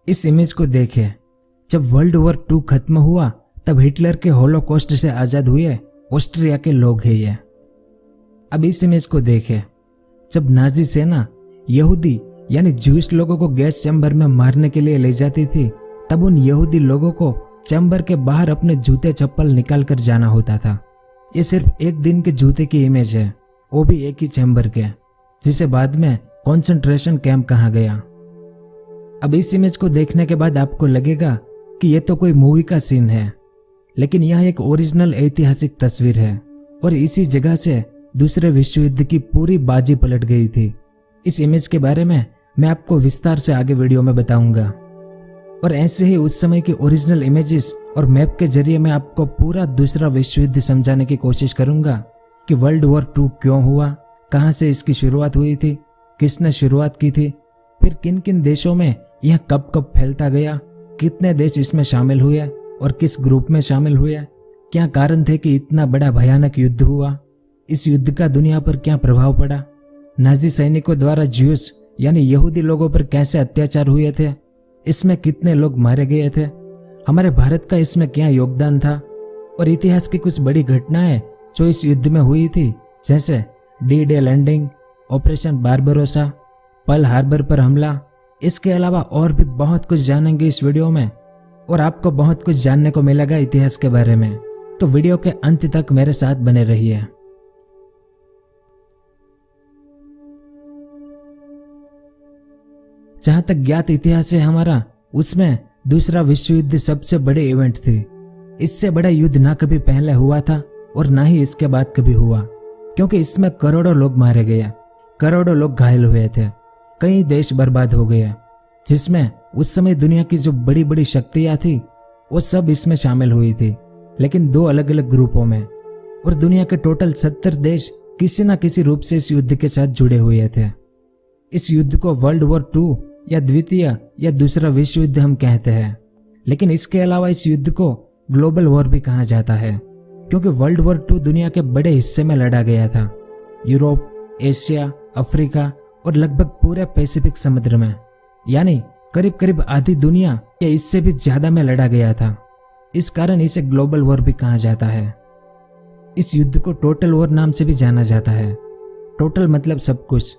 इस इमेज को देखें। जब वर्ल्ड वॉर 2 खत्म हुआ तब हिटलर के होलोकॉस्ट से आजाद हुए ऑस्ट्रिया के लोग हैं ये। अब इस इमेज को देखें। जब नाजी सेना यहूदी यानी ज्यूइश लोगों को गैस चैम्बर में मारने के लिए ले जाती थी तब उन यहूदी लोगों को चैम्बर के बाहर अपने जूते चप्पल निकाल कर जाना होता था। ये सिर्फ एक दिन के जूते की इमेज है, वो भी एक ही चैम्बर के, जिसे बाद में कंसंट्रेशन कैंप कहा गया। अब इस इमेज को देखने के बाद आपको लगेगा कि ये तो कोई मूवी का सीन है, लेकिन यह एक ओरिजिनल ऐतिहासिक तस्वीर है और इसी जगह से दूसरे विश्व युद्ध की पूरी बाजी पलट गई थी। इस इमेज के बारे में मैं आपको विस्तार से आगे वीडियो में बताऊंगा और ऐसे ही उस समय की ओरिजिनल इमेजेस और मैप के जरिए मैं आपको पूरा दूसरा विश्व युद्ध समझाने की कोशिश करूंगा कि वर्ल्ड वॉर 2 क्यों हुआ, कहां से इसकी शुरुआत हुई थी, किसने शुरुआत की थी, फिर किन किन देशों में यह कब कब फैलता गया, कितने देश इसमें शामिल हुए और किस ग्रुप में शामिल हुए, क्या कारण थे कि इतना बड़ा भयानक युद्ध हुआ, इस युद्ध का दुनिया पर क्या प्रभाव पड़ा, नाजी सैनिकों द्वारा ज्यूस यानी यहूदी लोगों पर कैसे अत्याचार हुए थे, इसमें कितने लोग मारे गए थे, हमारे भारत का इसमें क्या योगदान था और इतिहास की कुछ बड़ी घटनाएं जो इस युद्ध में हुई थी, जैसे D Day landing, operation Barbarossa, Pearl Harbor पर हमला। इसके अलावा और भी बहुत कुछ जानेंगे इस वीडियो में और आपको बहुत कुछ जानने को मिलेगा इतिहास के बारे में, तो वीडियो के अंत तक मेरे साथ बने रहिए। जहां तक ज्ञात इतिहास है हमारा, उसमें दूसरा विश्व युद्ध सबसे बड़े इवेंट थी। इससे बड़ा युद्ध ना कभी पहले हुआ था और ना ही इसके बाद कभी हुआ, क्योंकि इसमें करोड़ों लोग मारे गए, करोड़ों लोग घायल हुए थे, कई देश बर्बाद हो गए, जिसमें उस समय दुनिया की जो बड़ी बड़ी शक्तियां थी वो सब इसमें शामिल हुई थी, लेकिन 2 अलग अलग ग्रुपों में, और दुनिया के टोटल 70 देश किसी न किसी रूप से इस युद्ध के साथ जुड़े हुए थे। इस युद्ध को वर्ल्ड वॉर 2 या द्वितीय या दूसरा विश्व युद्ध हम कहते हैं, लेकिन इसके अलावा इस युद्ध को ग्लोबल वॉर भी कहा जाता है, क्योंकि वर्ल्ड वॉर 2 दुनिया के बड़े हिस्से में लड़ा गया था, यूरोप, एशिया, अफ्रीका और लगभग पूरे पैसिफिक समुद्र में, यानी करीब करीब आधी दुनिया या इससे भी ज्यादा में लड़ा गया था। इस कारण इसे ग्लोबल वॉर भी कहा जाता है। इस युद्ध को टोटल वॉर नाम से भी जाना जाता है। टोटल मतलब सब कुछ।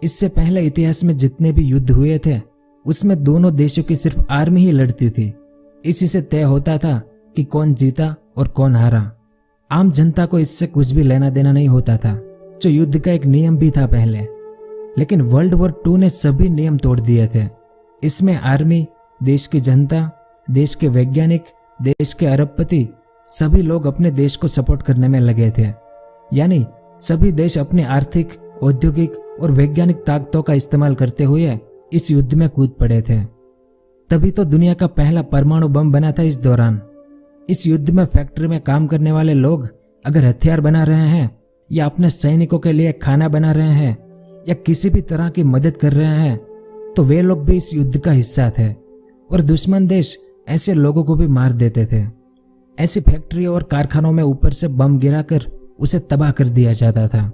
इससे पहले इतिहास में जितने भी युद्ध हुए थे उसमें दोनों देशों की सिर्फ आर्मी ही लड़ती थी। इसी से तय होता था कि कौन जीता और कौन हारा। आम जनता को इससे कुछ भी लेना देना नहीं होता था, जो युद्ध का एक नियम भी था पहले। लेकिन वर्ल्ड वॉर 2 ने सभी नियम तोड़ दिए थे। इसमें आर्मी, देश की जनता, देश के वैज्ञानिक, देश के अरबपति, सभी लोग अपने देश को सपोर्ट करने में लगे थे। यानी सभी देश अपने आर्थिक, औद्योगिक और वैज्ञानिक ताकतों का इस्तेमाल करते हुए इस युद्ध में कूद पड़े थे। तभी तो दुनिया का पहला परमाणु बम बना था इस दौरान। इस युद्ध में फैक्ट्री में काम करने वाले लोग अगर हथियार बना रहे हैं या अपने सैनिकों के लिए खाना बना रहे हैं या किसी भी तरह की मदद कर रहे हैं, तो वे लोग भी इस युद्ध का हिस्सा थे और दुश्मन देश ऐसे लोगों को भी मार देते थे। ऐसी फैक्ट्रियों और कारखानों में ऊपर से बम गिराकर उसे तबाह कर दिया जाता था।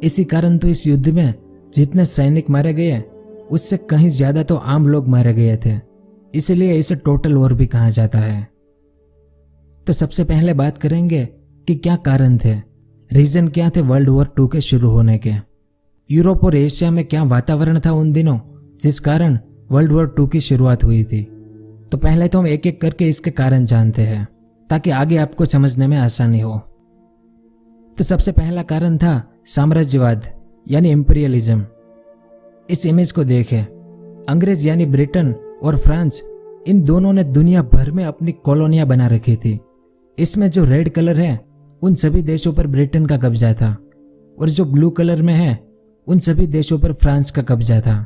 इसी कारण तो इस युद्ध में जितने सैनिक मारे गए उससे कहीं ज्यादा तो आम लोग मारे गए थे, इसलिए इसे टोटल वॉर भी कहा जाता है। तो सबसे पहले बात करेंगे कि क्या कारण थे, रीजन क्या थे वर्ल्ड वॉर 2 के शुरू होने के। यूरोप और एशिया में क्या वातावरण था उन दिनों जिस कारण वर्ल्ड वॉर 2 की शुरुआत हुई थी। तो पहले तो हम एक एक करके इसके कारण जानते हैं ताकि आगे आपको समझने में आसानी हो। तो सबसे पहला कारण था साम्राज्यवाद यानी इंपीरियलिज्म। इस इमेज को देखें। अंग्रेज यानी ब्रिटेन और फ्रांस, इन दोनों ने दुनिया भर में अपनी कॉलोनियां बना रखी थी। इसमें जो रेड कलर है उन सभी देशों पर ब्रिटेन का कब्जा था और जो ब्लू कलर में है उन सभी देशों पर फ्रांस का कब्जा था।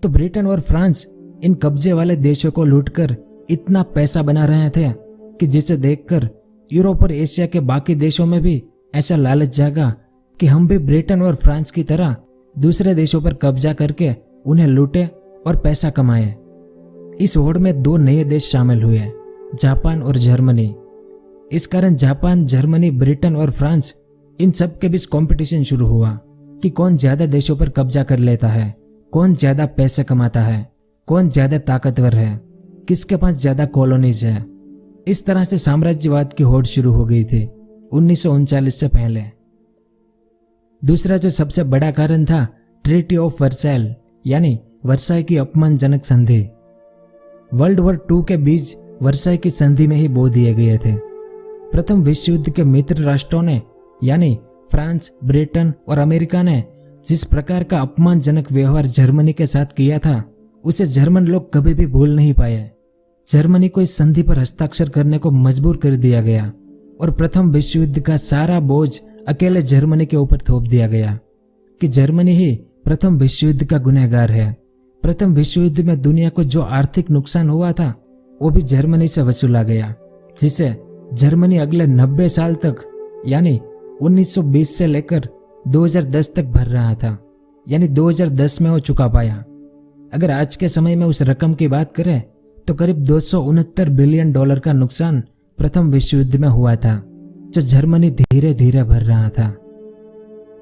तो ब्रिटेन और फ्रांस इन कब्जे वाले देशों को लूटकर इतना पैसा बना रहे थे कि जिसे देखकर यूरोप और एशिया के बाकी देशों में भी ऐसा लालच जागा कि हम भी ब्रिटेन और फ्रांस की तरह दूसरे देशों पर कब्जा करके उन्हें लूटे और पैसा कमाए। इस होड़ में 2 नए देश शामिल हुए, जापान और जर्मनी। इस कारण जापान, जर्मनी, ब्रिटेन और फ्रांस, इन सब के बीच कंपटीशन शुरू हुआ कि कौन ज्यादा देशों पर कब्जा कर लेता है, कौन ज्यादा पैसे कमाता है, कौन ज्यादा ताकतवर है किसके पास ज्यादा कॉलोनीज है। इस तरह से साम्राज्यवाद की होड़ शुरू हो गई थी 1939 से पहले। दूसरा जो सबसे बड़ा कारण था ट्रीटी ऑफ वर्साइल यानी वर्साई की अपमानजनक संधि। वर्ल्ड वॉर 2 के बीज वर्साई की संधि में ही बो दिए गए थे। प्रथम विश्व युद्ध के मित्र राष्ट्रों ने यानी फ्रांस, ब्रिटेन और अमेरिका ने जिस प्रकार का अपमानजनक व्यवहार जर्मनी के साथ किया था उसे जर्मन लोग कभी भी भूल नहीं पाए। जर्मनी को इस संधि पर हस्ताक्षर करने को मजबूर कर दिया गया और प्रथम विश्व युद्ध का सारा बोझ अकेले जर्मनी के ऊपर थोप दिया गया कि जर्मनी ही प्रथम विश्व युद्ध का गुनहगार है। प्रथम विश्व युद्ध में दुनिया को जो आर्थिक नुकसान हुआ था वो भी जर्मनी से वसूला गया, जिसे जर्मनी अगले 90 साल तक यानी 1920 से लेकर 2010 तक भर रहा था, यानी 2010 में वो चुका पाया। अगर आज के समय में उस रकम की बात करें तो करीब $269 बिलियन का नुकसान प्रथम विश्व युद्ध में हुआ था, जो जर्मनी धीरे धीरे भर रहा था।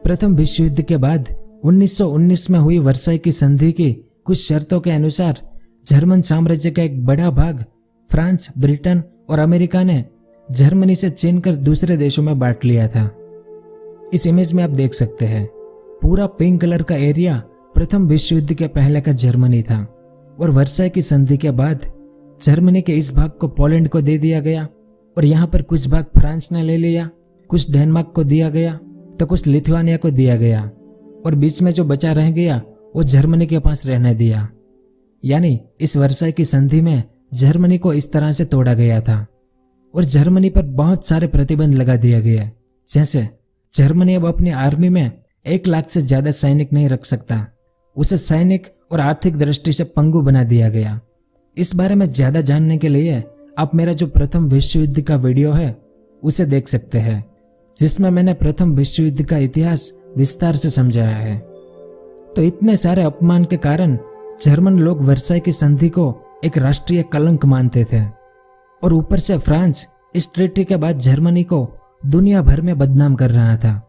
प्रथम विश्व युद्ध के बाद 1919 में हुई वर्साई की संधि की कुछ शर्तों के अनुसार जर्मन साम्राज्य का एक बड़ा भाग फ्रांस, ब्रिटेन और अमेरिका ने जर्मनी से छीनकर दूसरे देशों में बांट लिया था। इस इमेज में आप देख सकते हैं पूरा पिंक कलर का एरिया प्रथम विश्व युद्ध के पहले का जर्मनी था और वर्साई की संधि के बाद जर्मनी के इस भाग को पोलैंड को दे दिया गया और यहाँ पर कुछ भाग फ्रांस ने ले लिया, कुछ डेनमार्क को दिया गया तो कुछ लिथुआनिया को दिया गया और बीच में जो बचा रह गया वो जर्मनी के पास रहने दिया। यानी इस वर्साई की संधि में जर्मनी को इस तरह से तोड़ा गया था और जर्मनी पर बहुत सारे प्रतिबंध लगा दिए गए, जैसे जर्मनी अब अपनी आर्मी में 1 लाख से ज्यादा सैनिक नहीं रख सकता, उसे सैनिक और आर्थिक दृष्टि से पंगु बना दिया गया। इस बारे में ज्यादा जानने के लिए आप मेरा जो प्रथम विश्व युद्ध का वीडियो है उसे देख सकते हैं, जिसमें मैंने प्रथम विश्व युद्ध का इतिहास विस्तार से समझाया है। तो इतने सारे अपमान के कारण जर्मन लोग वर्साई की संधि को एक राष्ट्रीय कलंक मानते थे और ऊपर से फ्रांस इस ट्रीटी के बाद जर्मनी को दुनिया भर में बदनाम कर रहा था।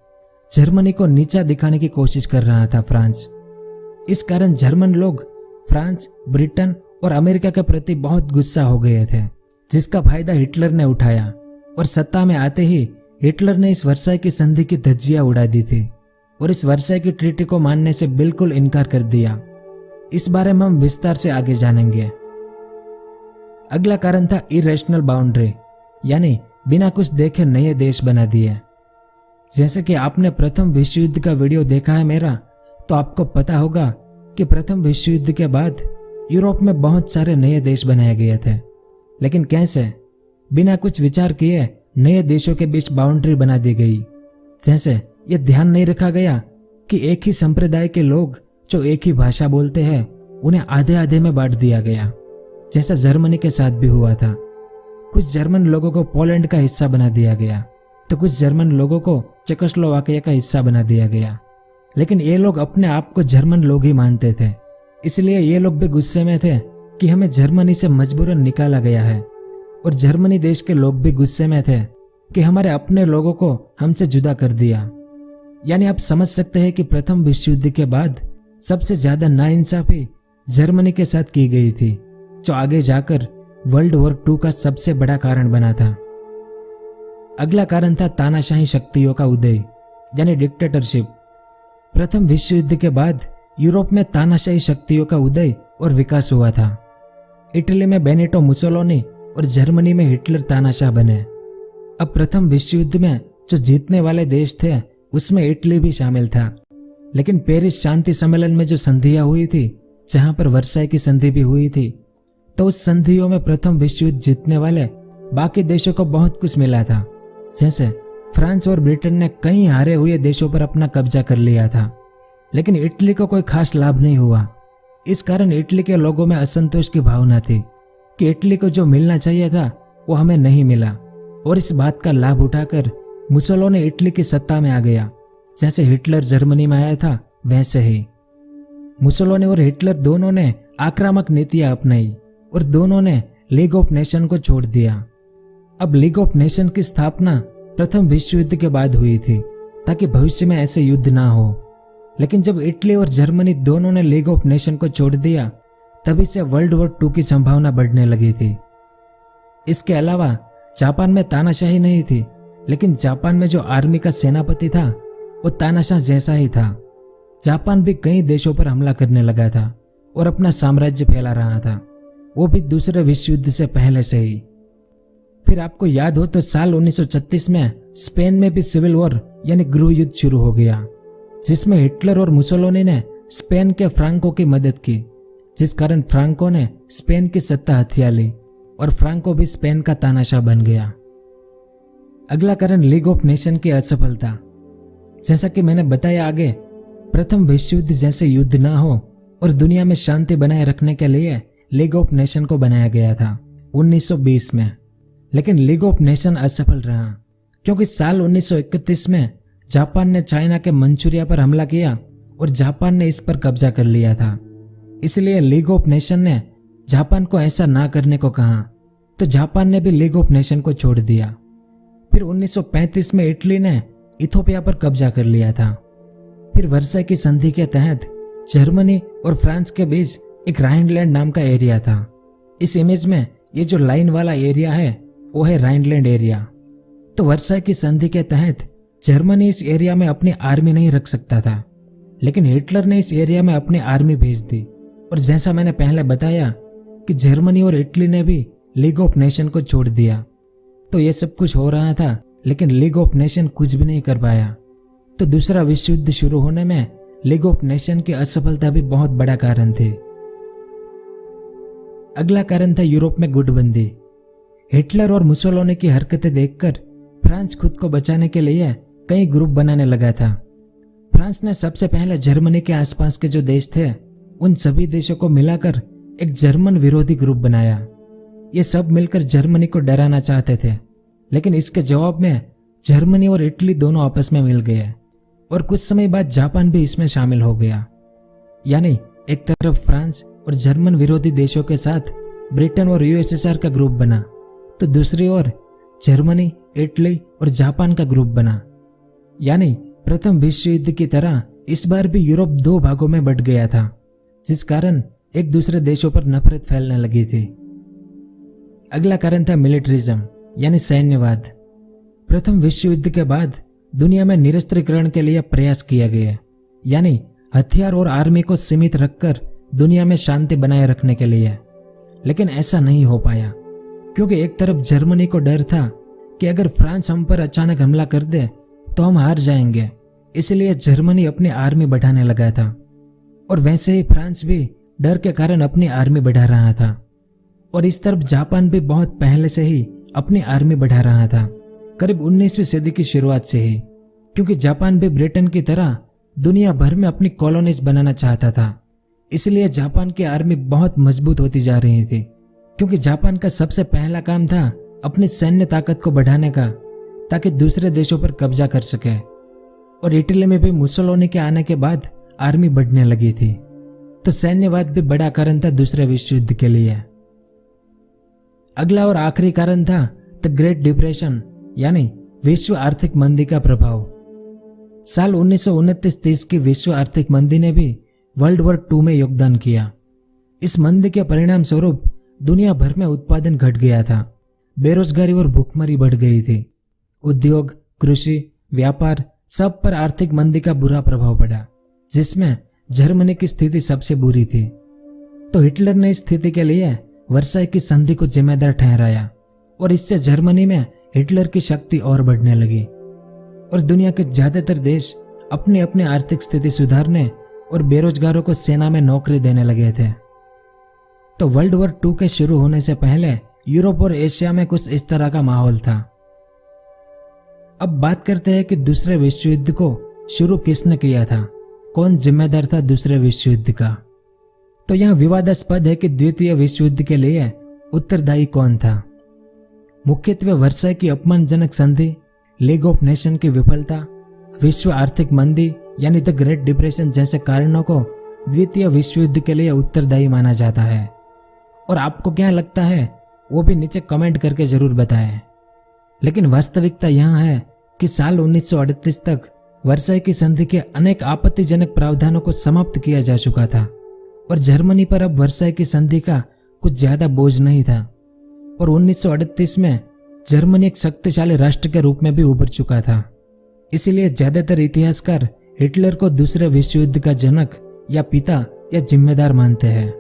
जर्मनी को नीचा दिखाने की कोशिश कर रहा था फ्रांस। इस कारण जर्मन लोग फ्रांस, ब्रिटेन और अमेरिका के प्रति बहुत गुस्सा हो गए थे, जिसका फायदा हिटलर ने उठाया और सत्ता में आते ही हिटलर ने इस वर्साई की संधि की धज्जियां उड़ा दी थी और इस वर्साई की ट्रीटी को मानने से बिल्कुल इनकार कर दिया। इस बारे में हम विस्तार से आगे जानेंगे। अगला कारण था इरेशनल बाउंड्री, यानी बिना कुछ देखे नए देश बना दिए। जैसे कि आपने प्रथम विश्व युद्ध का वीडियो देखा है मेरा, तो आपको पता होगा कि प्रथम विश्व युद्ध के बाद यूरोप में बहुत सारे नए देश बनाए गए थे। लेकिन कैसे? बिना कुछ विचार किए नए देशों के बीच बाउंड्री बना दी गई। जैसे यह ध्यान नहीं रखा गया कि एक ही संप्रदाय के लोग जो एक ही भाषा बोलते हैं उन्हें आधे आधे में बांट दिया गया, जैसा जर्मनी के साथ भी हुआ था। कुछ जर्मन लोगों को पोलैंड का हिस्सा बना दिया गया तो कुछ जर्मन लोगों को चेकोस्लोवाकिया का हिस्सा बना दिया गया। लेकिन ये लोग अपने आप को जर्मन लोग ही मानते थे, इसलिए ये लोग भी गुस्से में थे कि हमें जर्मनी से मजबूरन निकाला गया है, और जर्मनी देश के लोग भी गुस्से में थे कि हमारे अपने लोगों को हमसे जुदा कर दिया। यानी आप समझ सकते हैं कि प्रथम विश्व युद्ध के बाद सबसे ज्यादा नाइंसाफी जर्मनी के साथ की गई थी, जो आगे जाकर वर्ल्ड वॉर 2 का सबसे बड़ा कारण बना था। अगला कारण था तानाशाही शक्तियों का उदय, यानी डिक्टेटरशिप। प्रथम विश्व युद्ध के बाद यूरोप में तानाशाही शक्तियों का उदय और विकास हुआ था। इटली में बेनिटो मुसोलिनी और जर्मनी में हिटलर तानाशाह बने। अब प्रथम विश्व युद्ध में जो जीतने वाले देश थे उसमें इटली भी शामिल था, लेकिन पेरिस शांति सम्मेलन में जो संधियां हुई थी, जहां पर वर्साई की संधि भी हुई थी, तो उस संधियों में प्रथम विश्व युद्ध जीतने वाले बाकी देशों को बहुत कुछ मिला था। जैसे फ्रांस और ब्रिटेन ने कई हारे हुए देशों पर अपना कब्जा कर लिया था, लेकिन इटली को कोई खास लाभ नहीं हुआ। इस कारण इटली के लोगों में असंतोष की भावना थी कि इटली को जो मिलना चाहिए था वो हमें नहीं मिला, और इस बात का लाभ उठाकर मुसोलिनी इटली की सत्ता में आ गया। जैसे हिटलर जर्मनी में आया था वैसे ही मुसोलिनी और हिटलर दोनों ने आक्रामक नीतियां अपनाई और दोनों ने लीग ऑफ नेशन को छोड़ दिया। अब लीग ऑफ नेशन की स्थापना प्रथम विश्व युद्ध के बाद हुई थी ताकि भविष्य में ऐसे युद्ध ना हो। लेकिन जब इटली और जर्मनी दोनों ने लीग ऑफ नेशन को छोड़ दिया तभी से वर्ल्ड वॉर 2 की संभावना बढ़ने लगी थी। इसके अलावा जापान में तानाशाही नहीं थी, लेकिन जापान में जो आर्मी का सेनापति था वो तानाशाह जैसा ही था। जापान भी कई देशों पर हमला करने लगा था और अपना साम्राज्य फैला रहा था, वो भी दूसरे विश्व युद्ध से पहले से ही। फिर आपको याद हो तो साल 1936 में स्पेन में भी सिविल वॉर यानी गृह युद्ध शुरू हो गया, जिसमें हिटलर और मुसोलिनी ने स्पेन के फ्रांको की मदद की, जिस कारण फ्रांको ने स्पेन की सत्ता हथिया ली और फ्रांको भी स्पेन का तानाशाह बन गया। अगला कारण लीग ऑफ नेशन की असफलता। जैसा कि मैंने बताया आगे, प्रथम विश्व युद्ध जैसे युद्ध ना हो और दुनिया में शांति बनाए रखने के लिए लीग ऑफ नेशन को बनाया गया था 1920 में। लेकिन लीग ऑफ नेशन असफल रहा, क्योंकि साल 1931 में जापान ने चाइना के मंचूरिया पर हमला किया और जापान ने इस पर कब्जा कर लिया था। इसलिए लीग ऑफ नेशन ने जापान को ऐसा ना करने को कहा, तो जापान ने भी लीग ऑफ नेशन को छोड़ दिया। फिर 1935 में इटली ने इथोपिया पर कब्जा कर लिया था। फिर वर्साई की संधि के तहत जर्मनी और फ्रांस के बीच एक राइनलैंड नाम का एरिया था। इस इमेज में ये जो लाइन वाला एरिया है वो है राइनलैंड एरिया। तो वर्साई की संधि के तहत जर्मनी इस एरिया में अपनी आर्मी नहीं रख सकता था, लेकिन हिटलर ने इस एरिया में अपनी आर्मी भेज दी। और जैसा मैंने पहले बताया कि जर्मनी और इटली ने भी लीग ऑफ नेशन को छोड़ दिया। तो ये सब कुछ हो रहा था, लेकिन लीग ऑफ नेशन कुछ भी नहीं कर पाया। तो दूसरा विश्व युद्ध शुरू होने में लीग ऑफ नेशन की असफलता भी बहुत बड़ा कारण थी। अगला कारण था यूरोप में गुटबंदी। हिटलर और मुसोलिनी की हरकतें देखकर फ्रांस खुद को बचाने के लिए कई ग्रुप बनाने लगा था। फ्रांस ने सबसे पहले जर्मनी के आसपास के जो देश थे उन सभी देशों को मिलाकर एक जर्मन विरोधी ग्रुप बनाया। ये सब मिलकर जर्मनी को डराना चाहते थे, लेकिन इसके जवाब में जर्मनी और इटली दोनों आपस में मिल गए और कुछ समय बाद जापान भी इसमें शामिल हो गया। यानी एक तरफ फ्रांस और जर्मन विरोधी देशों के साथ ब्रिटेन और यूएसएसआर का ग्रुप बना, तो दूसरी ओर जर्मनी, इटली और जापान का ग्रुप बना। यानी प्रथम विश्व युद्ध की तरह इस बार भी यूरोप 2 भागों में बंट गया था, जिस कारण एक दूसरे देशों पर नफरत फैलने लगी थी। अगला कारण था मिलिट्रिज्म यानी सैन्यवाद। प्रथम विश्व युद्ध के बाद दुनिया में निरस्त्रीकरण के लिए प्रयास किया गया, यानी हथियार और आर्मी को सीमित रखकर दुनिया में शांति बनाए रखने के लिए। लेकिन ऐसा नहीं हो पाया, क्योंकि एक तरफ जर्मनी को डर था कि अगर फ्रांस हम पर अचानक हमला कर दे तो हम हार जाएंगे, इसलिए जर्मनी अपनी आर्मी बढ़ाने लगा था। और वैसे ही फ्रांस भी डर के कारण अपनी आर्मी बढ़ा रहा था। और इस तरफ जापान भी बहुत पहले से ही अपनी आर्मी बढ़ा रहा था, करीब 19वीं सदी की शुरुआत से ही, क्योंकि जापान भी ब्रिटेन की तरह दुनिया भर में अपनी कॉलोनीज बनाना चाहता था। इसलिए जापान की आर्मी बहुत मजबूत होती जा रही थी, क्योंकि जापान का सबसे पहला काम था अपनी सैन्य ताकत को बढ़ाने का, ताकि दूसरे देशों पर कब्जा कर सके। और इटली में भी मुसोलिनी के आने के बाद आर्मी बढ़ने लगी थी, तो सैन्यवाद भी बड़ा कारण था दूसरे विश्व युद्ध के लिए। अगला और आखिरी कारण था द ग्रेट डिप्रेशन यानी विश्व आर्थिक मंदी का प्रभाव। साल 1929-30 की विश्व आर्थिक मंदी ने भी वर्ल्ड वॉर 2 में योगदान किया। इस मंदी के परिणाम स्वरूप दुनिया भर में उत्पादन घट गया था, बेरोजगारी और भूखमरी बढ़ गई थी। उद्योग, कृषि, व्यापार सब पर आर्थिक मंदी का बुरा प्रभाव पड़ा, जिसमें जर्मनी की स्थिति सबसे बुरी थी। तो हिटलर ने इस स्थिति के लिए वर्साई की संधि को जिम्मेदार ठहराया और इससे जर्मनी में हिटलर की शक्ति और बढ़ने लगी और दुनिया के ज्यादातर देश अपनी अपनी आर्थिक स्थिति सुधारने और बेरोजगारों को सेना में नौकरी देने लगे थे। तो वर्ल्ड वॉर 2 के शुरू होने से पहले यूरोप और एशिया में कुछ इस तरह का माहौल था। अब बात करते हैं कि दूसरे विश्व युद्ध को शुरू किसने किया था, कौन जिम्मेदार था दूसरे विश्व युद्ध का। तो यह विवादास्पद है कि द्वितीय विश्व युद्ध के लिए उत्तरदायी कौन था। मुख्यत्वे वर्साई की अपमानजनक संधि, लीग ऑफ नेशन की विफलता, विश्व आर्थिक मंदी यानी द ग्रेट डिप्रेशन जैसे कारणों को द्वितीय विश्व युद्ध के लिए उत्तरदायी माना जाता है। और आपको क्या लगता है वो भी नीचे कमेंट करके जरूर बताएं। लेकिन वास्तविकता यह है कि साल 1938 तक वर्साई की संधि के अनेक आपत्तिजनक प्रावधानों को समाप्त किया जा चुका था और जर्मनी पर अब वर्साई की संधि का कुछ ज्यादा बोझ नहीं था और 1938 में जर्मनी एक शक्तिशाली राष्ट्र के रूप में भी उभर चुका था। इसीलिए ज्यादातर इतिहासकार हिटलर को दूसरे विश्व युद्ध का जनक या पिता या जिम्मेदार मानते हैं।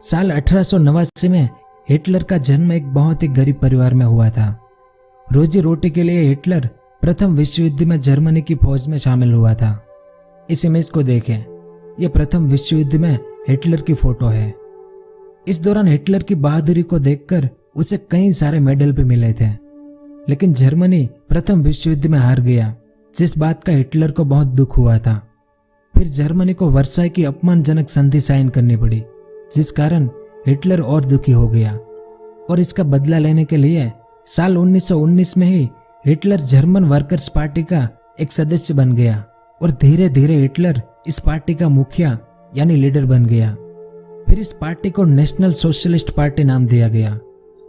साल 1889 में हिटलर का जन्म एक बहुत ही गरीब परिवार में हुआ था। रोजी रोटी के लिए हिटलर प्रथम विश्व युद्ध में जर्मनी की फौज में शामिल हुआ था। इस इमेज को देखें, यह प्रथम विश्व युद्ध में हिटलर की फोटो है। इस दौरान हिटलर की बहादुरी को देखकर उसे कई सारे मेडल भी मिले थे, लेकिन जर्मनी प्रथम विश्व युद्ध में हार गया, जिस बात का हिटलर को बहुत दुख हुआ था। फिर जर्मनी को वर्साई की अपमानजनक संधि साइन करनी पड़ी, जिस कारण हिटलर और दुखी हो गया और इसका बदला लेने के लिए साल 1919 में ही हिटलर जर्मन वर्कर्स पार्टी का एक सदस्य बन गया और धीरे धीरे हिटलर इस पार्टी का मुखिया यानी लीडर बन गया। फिर इस पार्टी को नेशनल सोशलिस्ट पार्टी नाम दिया गया,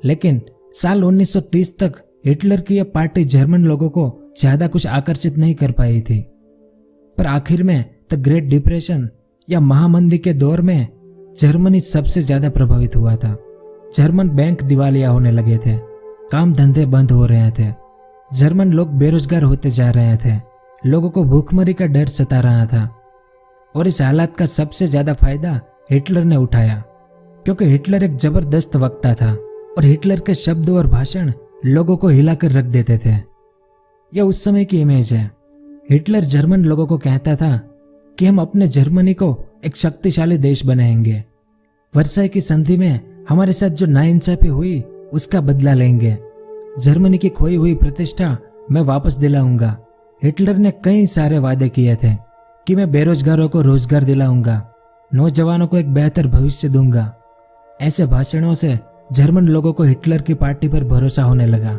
लेकिन साल 1930 तक हिटलर की यह पार्टी जर्मन लोगों को ज्यादा कुछ आकर्षित नहीं कर पाई थी। पर आखिर में द ग्रेट डिप्रेशन या महामंदी के दौर में जर्मनी सबसे ज्यादा प्रभावित हुआ था। जर्मन बैंक दिवालिया होने लगे थे, काम धंधे बंद हो रहे थे, जर्मन लोग बेरोजगार होते जा रहे थे, लोगों को भूखमरी का डर सता रहा था और इस हालात का सबसे ज्यादा फायदा हिटलर ने उठाया, क्योंकि हिटलर एक जबरदस्त वक्ता था और हिटलर के शब्द और भाषण लोगों को हिलाकर रख देते थे। यह उस समय की इमेज है। हिटलर जर्मन लोगों को कहता था कि हम अपने जर्मनी को एक शक्तिशाली देश बनाएंगे। वर्साई की संधि में हमारे साथ जो नाइंसाफी हुई उसका बदला लेंगे। जर्मनी की खोई हुई प्रतिष्ठा मैं वापस दिलाऊंगा। हिटलर ने कई सारे वादे किए थे कि मैं बेरोजगारों को रोजगार दिलाऊंगा, नौजवानों को एक बेहतर भविष्य दूंगा। ऐसे भाषणों से जर्मन लोगों को हिटलर की पार्टी पर भरोसा होने लगा।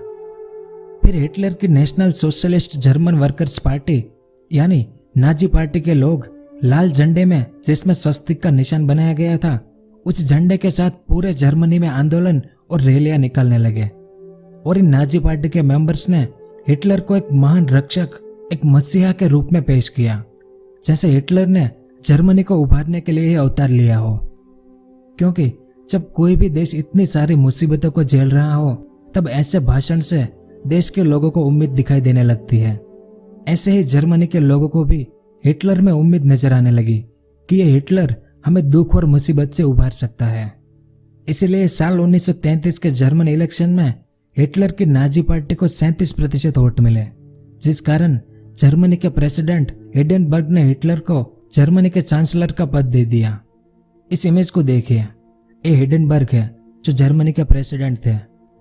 फिर हिटलर की national socialist German workers party यानी नाजी पार्टी के लोग लाल झंडे में जिसमें स्वस्तिक का निशान बनाया गया था, उस झंडे के साथ पूरे जर्मनी में आंदोलन और रैलियां निकालने लगे और इन नाजी पार्टी के मेंबर्स ने हिटलर को एक महान रक्षक, एक मसीहा के रूप में पेश किया, जैसे हिटलर ने जर्मनी को उभारने के लिए ही अवतार लिया हो। क्योंकि जब कोई भी देश इतनी सारी मुसीबतों को झेल रहा हो, तब ऐसे भाषण से देश के लोगों को उम्मीद दिखाई देने लगती है। ऐसे ही जर्मनी के लोगों को भी हिटलर में उम्मीद नजर आने लगी कि ये हिटलर हमें दुख और मुसीबत से उभार सकता है। इसीलिए साल 1933 के जर्मन इलेक्शन में हिटलर की नाजी पार्टी को 37% वोट मिले, जिस कारण जर्मनी के प्रेसिडेंट हिडेनबर्ग ने हिटलर को जर्मनी के चांसलर का पद दे दिया। इस इमेज को देखिए, ये हिडेनबर्ग है जो जर्मनी के प्रेसिडेंट थे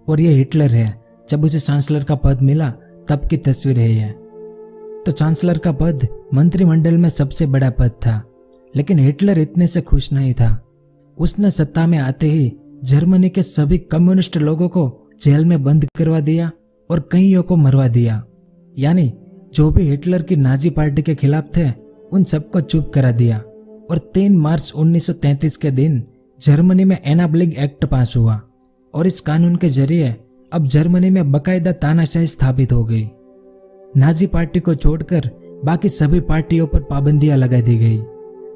और ये हिटलर है जब उसे चांसलर का पद मिला तब की तस्वीर है ये। तो चांसलर का पद मंत्रिमंडल में सबसे बड़ा पद था, लेकिन हिटलर इतने से खुश नहीं था। उसने सत्ता में आते ही जर्मनी के सभी कम्युनिस्ट लोगों को जेल में बंद करवा दिया और कईयों को मरवा दिया। यानी जो भी हिटलर की नाजी पार्टी के खिलाफ थे उन सबको चुप करा दिया और 3 मार्च 1933 के दिन जर्मनी में एनाब्लिंग एक्ट पास हुआ और इस कानून के जरिए अब जर्मनी में बकायदा तानाशाही स्थापित हो गई। नाजी पार्टी को छोड़कर बाकी सभी पार्टियों पर पाबंदियां लगा दी गई।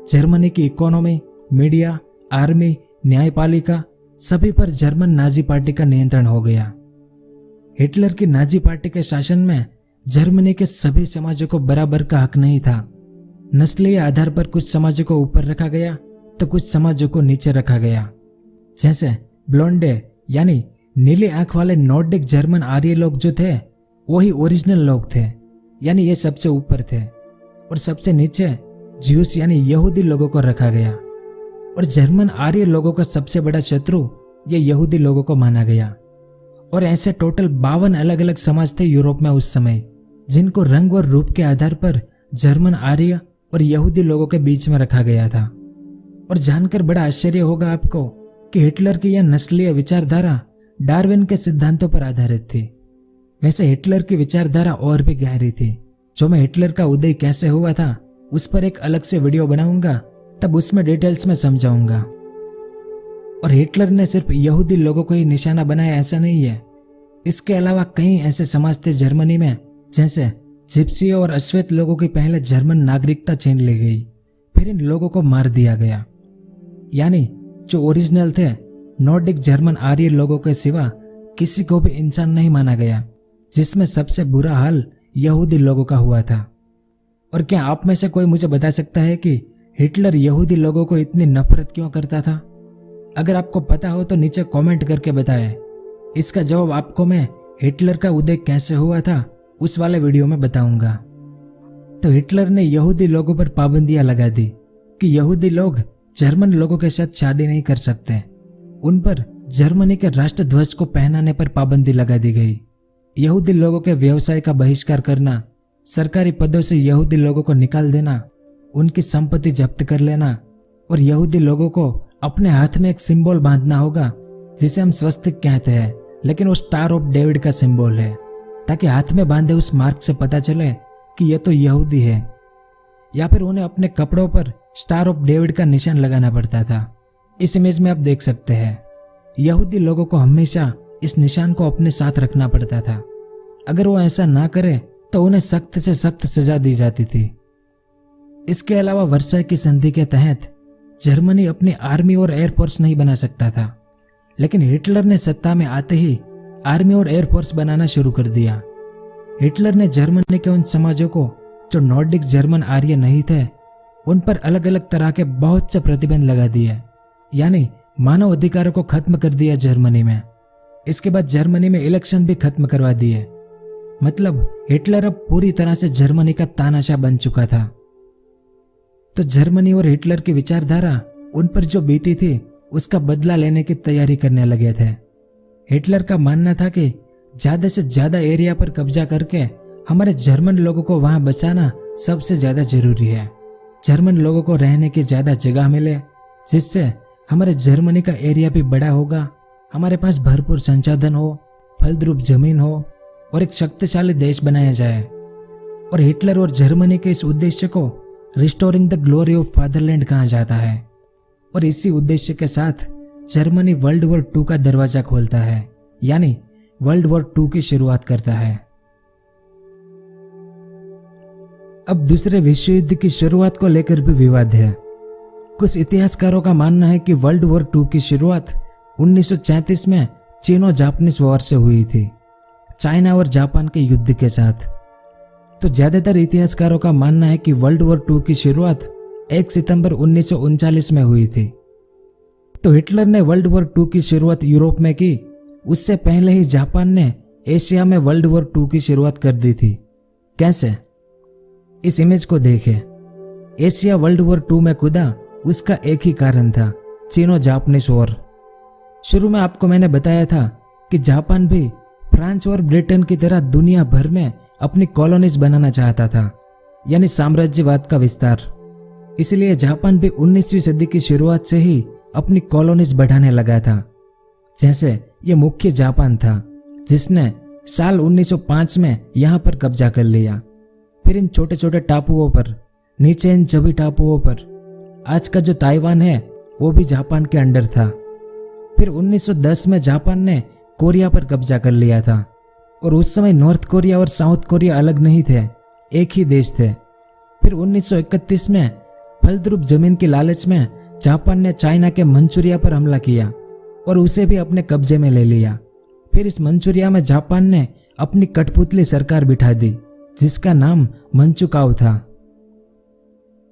जर्मनी की इकोनॉमी, मीडिया, आर्मी, न्यायपालिका सभी पर जर्मन नाजी पार्टी का नियंत्रण हो गया। हिटलर की नाजी पार्टी के शासन में जर्मनी के सभी समाजों को बराबर का हक नहीं था। नस्लीय आधार पर कुछ समाजों को ऊपर रखा गया तो कुछ समाजों को नीचे रखा गया। जैसे ब्लोंडे यानी नीली आंख वाले नॉर्डिक जर्मन आर्य लोग जो थे वही ओरिजिनल लोग थे, यानी ये सबसे ऊपर थे, और सबसे नीचे ज्यूस यानी यहूदी लोगों को रखा गया। और जर्मन आर्य लोगों का सबसे बड़ा शत्रु ये यहूदी लोगों को माना गया। और ऐसे टोटल 52 अलग अलग समाज थे यूरोप में उस समय, जिनको रंग और रूप के आधार पर जर्मन आर्य और यहूदी लोगों के बीच में रखा गया था। और जानकर बड़ा आश्चर्य होगा आपको कि हिटलर की यह नस्लीय विचारधारा डार्विन के सिद्धांतों पर आधारित थी। वैसे हिटलर की विचारधारा और भी गहरी थी, जो मैं हिटलर का उदय कैसे हुआ था उस पर एक अलग से वीडियो बनाऊंगा, तब उसमें डिटेल्स में समझाऊंगा। और हिटलर ने सिर्फ यहूदी लोगों को ही निशाना बनाया ऐसा नहीं है, इसके अलावा कई ऐसे समाज थे जर्मनी में, जैसे जिप्सियों और अश्वेत लोगों की पहले जर्मन नागरिकता छीन ली गई, फिर इन लोगों को मार दिया गया। यानी जो ओरिजिनल थे नॉर्डिक जर्मन आर्य लोगों के सिवा किसी को भी इंसान नहीं माना गया, जिसमें सबसे बुरा हाल यहूदी लोगों का हुआ था। और क्या आप में से कोई मुझे बता सकता है कि हिटलर यहूदी लोगों को इतनी नफरत क्यों करता था? अगर आपको पता हो तो नीचे कमेंट करके बताएं। इसका जवाब आपको मैं हिटलर का उदय कैसे हुआ था उस वाले वीडियो में बताऊंगा। तो हिटलर ने यहूदी लोगों पर पाबंदियां लगा दी कि यहूदी लोग जर्मन लोगों के साथ शादी नहीं कर सकते। उन पर जर्मनी के राष्ट्रध्वज को पहनाने पर पाबंदी लगा दी गई। यहूदी लोगों के व्यवसाय का बहिष्कार करना, सरकारी पदों से यहूदी लोगों को निकाल देना, उनकी संपत्ति जब्त कर लेना और यहूदी लोगों को अपने हाथ में एक सिंबल बांधना होगा जिसे हम स्वस्तिक कहते हैं, लेकिन वो स्टार ऑफ डेविड का सिंबल है, ताकि हाथ में बांधे उस मार्क से पता चले कि यह तो यहूदी है। या फिर उन्हें अपने कपड़ों पर स्टार ऑफ डेविड का निशान लगाना पड़ता था। इस इमेज में आप देख सकते हैं यहूदी लोगों को हमेशा इस निशान को अपने साथ रखना पड़ता था। अगर वो ऐसा ना करे तो उन्हें सख्त से सख्त सजा दी जाती थी। इसके अलावा वर्साई की संधि के तहत जर्मनी अपनी आर्मी और एयरफोर्स नहीं बना सकता था, लेकिन हिटलर ने सत्ता में आते ही आर्मी और एयरफोर्स बनाना शुरू कर दिया। हिटलर ने जर्मनी के उन समाजों को जो नॉर्डिक जर्मन आर्य नहीं थे उन पर अलग अलग तरह के बहुत से प्रतिबंध लगा दिए, यानी मानव अधिकारों को खत्म कर दिया जर्मनी में। इसके बाद जर्मनी में इलेक्शन भी खत्म करवा दिए। मतलब हिटलर अब पूरी तरह से जर्मनी का तानाशाह बन चुका था। तो जर्मनी और हिटलर की विचारधारा उन पर जो बीती थी उसका बदला लेने की तैयारी करने लगे थे। हिटलर का मानना था कि ज्यादा से ज्यादा एरिया पर कब्जा करके हमारे जर्मन लोगों को वहां बचाना सबसे ज्यादा जरूरी है। जर्मन लोगों को रहने की ज्यादा जगह मिले, जिससे हमारे जर्मनी का एरिया भी बड़ा होगा, हमारे पास भरपूर संसाधन हो, फलद्रुप जमीन हो और एक शक्तिशाली देश बनाया जाए। और हिटलर और जर्मनी के इस उद्देश्य को restoring the glory of fatherland कहा जाता है। और इसी उद्देश्य के साथ जर्मनी वर्ल्ड वॉर 2 का दरवाजा खोलता है, यानी वर्ल्ड वॉर 2 की शुरुआत करता है। अब दूसरे विश्व युद्ध की शुरुआत को लेकर भी विवाद है। कुछ इतिहासकारों का मानना है कि वर्ल्ड वॉर 2 की शुरुआत 1934 में चीनो जापानीज वॉर से हुई थी, चाइना और जापान के युद्ध के साथ। तो ज्यादातर इतिहासकारों का मानना है कि वर्ल्ड वॉर 2 की शुरुआत 1 सितंबर 1939 में हुई थी। तो हिटलर ने वर्ल्ड वॉर 2 की शुरुआत यूरोप में की, उससे पहले ही जापान ने एशिया में वर्ल्ड वॉर 2 की शुरुआत कर दी थी। कैसे? इस इमेज को देखें। एशिया वर्ल्ड वॉर 2 में कूदा, उसका एक ही कारण था, चीनो जापानीज वॉर। शुरू में आपको मैंने बताया था कि जापान भी फ्रांस और ब्रिटेन की तरह दुनिया भर में अपनी कॉलोनीज बनाना चाहता था, यानी साम्राज्यवाद का विस्तार। इसलिए जापान भी 19वीं सदी की शुरुआत से ही अपनी कॉलोनीज बढ़ाने लगा था। जैसे ये मुख्य जापान था, जिसने साल 1905 में यहाँ पर कब्जा कर लिया। फिर इन छोटे छोटे टापुओं पर, नीचे इन सभी टापुओं पर, आज का जो ताइवान है वो भी जापान के अंडर था। फिर 1910 में जापान ने कोरिया पर कब्जा कर लिया था, और उस समय नॉर्थ कोरिया और साउथ कोरिया अलग नहीं थे, एक ही देश थे। फिर 1931 में फलद्रुप जमीन की लालच में जापान ने चाइना के मंचूरिया पर हमला किया और उसे भी अपने कब्जे में ले लिया। फिर इस मंचूरिया में जापान ने अपनी कठपुतली सरकार बिठा दी, जिसका नाम मंचुकाओ था।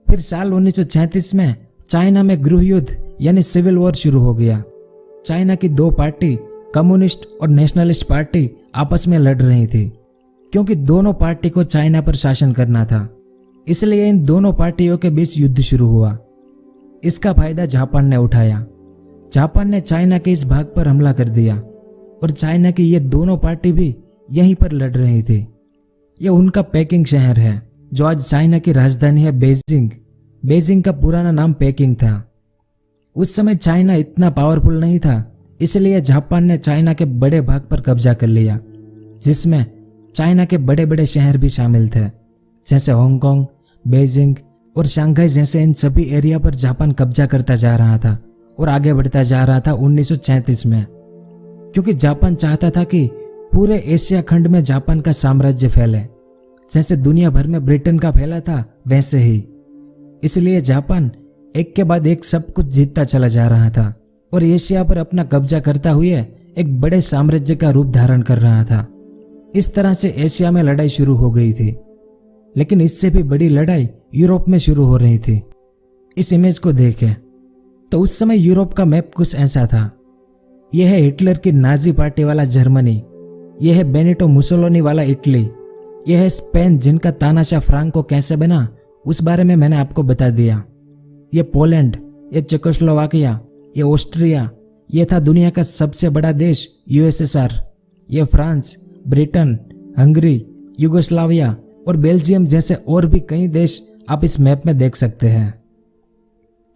फिर साल 1936 में चाइना में गृह युद्ध यानी सिविल वॉर शुरू हो गया। चाइना की दो पार्टी, कम्युनिस्ट और नेशनलिस्ट पार्टी, आपस में लड़ रही थी, क्योंकि दोनों पार्टी को चाइना पर शासन करना था। इसलिए इन दोनों पार्टियों के बीच युद्ध शुरू हुआ। इसका फायदा जापान ने उठाया। जापान ने चाइना के इस भाग पर हमला कर दिया और चाइना की ये दोनों पार्टी भी यहीं पर लड़ रही थी। यह उनका पेकिंग शहर है, जो आज चाइना की राजधानी है बेजिंग। बेजिंग का पुराना नाम पेकिंग था। उस समय चाइना इतना पावरफुल नहीं था, इसलिए जापान ने चाइना के बड़े भाग पर कब्जा कर लिया, जिसमें चाइना के बड़े बड़े शहर भी शामिल थे, जैसे हांगकांग, बेजिंग और शंघाई जैसे। इन सभी एरिया पर जापान कब्जा करता जा रहा था और आगे बढ़ता जा रहा था 1937 में, क्योंकि जापान चाहता था कि पूरे एशिया खंड में जापान का साम्राज्य फैले, जैसे दुनिया भर में ब्रिटेन का फैला था वैसे ही। इसलिए जापान एक के बाद एक सब कुछ जीतता चला जा रहा था और एशिया पर अपना कब्जा करता हुए एक बड़े साम्राज्य का रूप धारण कर रहा था। इस तरह से एशिया में लड़ाई शुरू हो गई थी, लेकिन इससे भी बड़ी लड़ाई यूरोप में शुरू हो रही थी। इस इमेज को देखें तो उस समय यूरोप का मैप कुछ ऐसा था। यह है हिटलर की नाजी पार्टी वाला जर्मनी, यह है बेनिटो मुसोलिनी वाला इटली, यह है स्पेन जिनका तानाशाह फ्रांको कैसे बना उस बारे में मैंने आपको बता दिया। ये पोलैंड, ये चेकोस्लोवाकिया, ये ऑस्ट्रिया, ये था दुनिया का सबसे बड़ा देश यूएसएसआर, ये फ्रांस, ब्रिटेन, हंगरी, युगोस्लाविया और बेल्जियम जैसे और भी कई देश आप इस मैप में देख सकते हैं।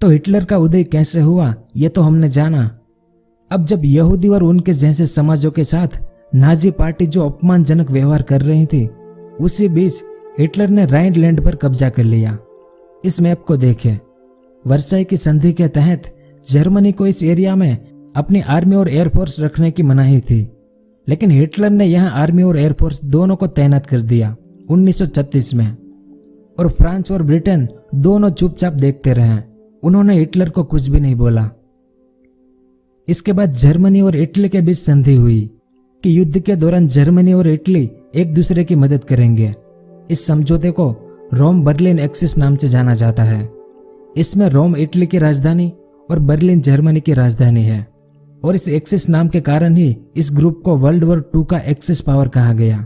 तो हिटलर का उदय कैसे हुआ ये तो हमने जाना। अब जब यहूदी और उनके जैसे समाजों के साथ नाजी पार्टी जो अपमानजनक व्यवहार कर रही थी, उसी बीच हिटलर ने राइनलैंड पर कब्जा कर लिया। इस मैप को देखें। वर्साई की संधि के तहत जर्मनी को इस एरिया में अपनी आर्मी और एयरफोर्स रखने की मनाही थी, लेकिन हिटलर ने यहां आर्मी और एयरफोर्स दोनों को तैनात कर दिया 1936 में। और फ्रांस और ब्रिटेन दोनों चुपचाप देखते रहे, उन्होंने हिटलर को कुछ भी नहीं बोला। इसके बाद जर्मनी और इटली के बीच संधि हुई कि युद्ध के दौरान जर्मनी और इटली एक दूसरे की मदद करेंगे। इस समझौते को रोम बर्लिन एक्सिस नाम से जाना जाता है। इसमें रोम इटली की राजधानी और बर्लिन जर्मनी की राजधानी है, और इस एक्सिस नाम के कारण ही इस ग्रुप को वर्ल्ड वॉर 2 का एक्सिस पावर कहा गया।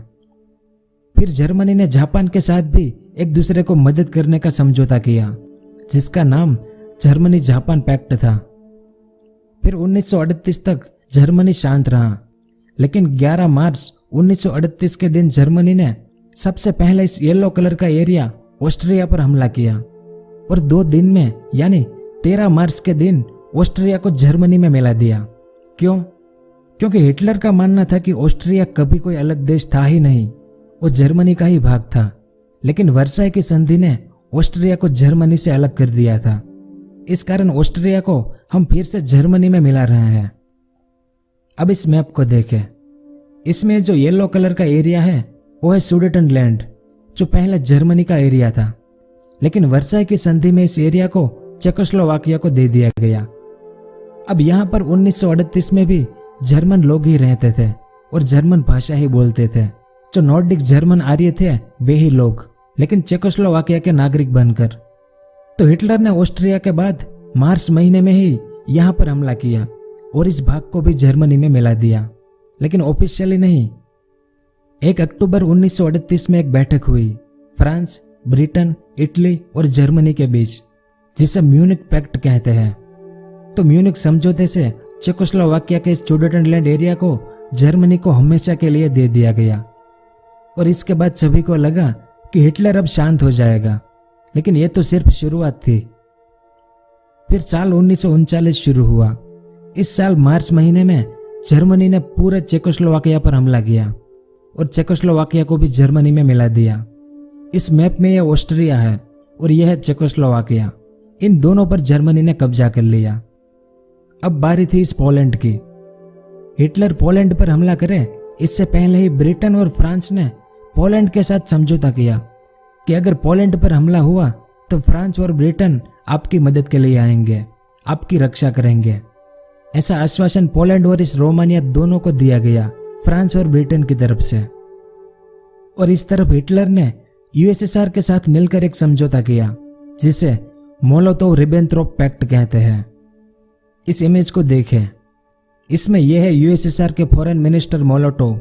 फिर जर्मनी ने जापान के साथ भी एक दूसरे को मदद करने का समझौता किया, जिसका नाम जर्मनी जापान पैक्ट था। फिर 1938 तक जर्मनी शांत रहा, लेकिन 11 मार्च 1938 के दिन जर्मनी ने सबसे पहले इस येलो कलर का एरिया ऑस्ट्रिया पर हमला किया, और 2 दिन में यानी 13 मार्च के दिन ऑस्ट्रिया को जर्मनी में मिला दिया। क्यों? क्योंकि हिटलर का मानना था कि ऑस्ट्रिया कभी कोई अलग देश था ही नहीं, वो जर्मनी का ही भाग था। लेकिन वर्साई की संधि ने ऑस्ट्रिया को जर्मनी से अलग कर दिया था। इस कारण ऑस्ट्रिया को हम फिर से जर्मनी में मिला रहे हैं। अब इस मैप को देखें। इसमें जो येलो कलर का एरिया है वो है सुडेटनलैंड, जो पहले जर्मनी का एरिया था, लेकिन वर्साई की संधि में इस एरिया को चेकोस्लोवाकिया को दे दिया गया। अब यहाँ पर 1938 में भी जर्मन लोग ही रहते थे और जर्मन भाषा ही बोलते थे। जो नॉर्डिक जर्मन आर्य थे वे ही लोग, लेकिन चेकोस्लोवाकिया के नागरिक बनकर। तो हिटलर ने ऑस्ट्रिया के बाद मार्च महीने में ही यहाँ पर हमला किया और इस भाग को भी जर्मनी में मिला दिया, लेकिन ऑफिशियली नहीं। 1 अक्टूबर 1938 में एक बैठक हुई फ्रांस, ब्रिटेन, इटली और जर्मनी के बीच, जिसे म्यूनिक पैक्ट कहते हैं। तो म्यूनिक समझौते से चेकोस्लोवाकिया के इस सुडेटनलैंड एरिया को जर्मनी को हमेशा के लिए दे दिया गया, और इसके बाद सभी को लगा कि हिटलर अब शांत हो जाएगा, लेकिन यह तो सिर्फ शुरुआत थी। फिर साल 1939 शुरू हुआ। इस साल मार्च महीने में जर्मनी ने पूरे चेकोस्लोवाकिया पर हमला किया और चेकोस्लोवाकिया को भी जर्मनी में मिला दिया। इस मैप में यह ऑस्ट्रिया है और यह है चेकोस्लोवाकिया। इन दोनों पर जर्मनी ने कब्जा कर लिया। अब बारी थी इस पोलैंड की। हिटलर पोलैंड पर हमला करे इससे पहले ही ब्रिटेन और फ्रांस ने पोलैंड के साथ समझौता किया कि अगर पोलैंड पर हमला हुआ तो फ्रांस और ब्रिटेन आपकी मदद के लिए आएंगे, आपकी रक्षा करेंगे। ऐसा आश्वासन पोलैंड और इस रोमानिया दोनों को दिया गया, फ्रांस और ब्रिटेन की तरफ से। और इस तरफ हिटलर ने यूएसएसआर के साथ मिलकर एक समझौता किया, जिसे मोलोतोव रिबेनट्रोप पैक्ट कहते हैं। इस इमेज को देखें। इसमें यह है यूएसएसआर के फॉरेन मिनिस्टर मोलोटोव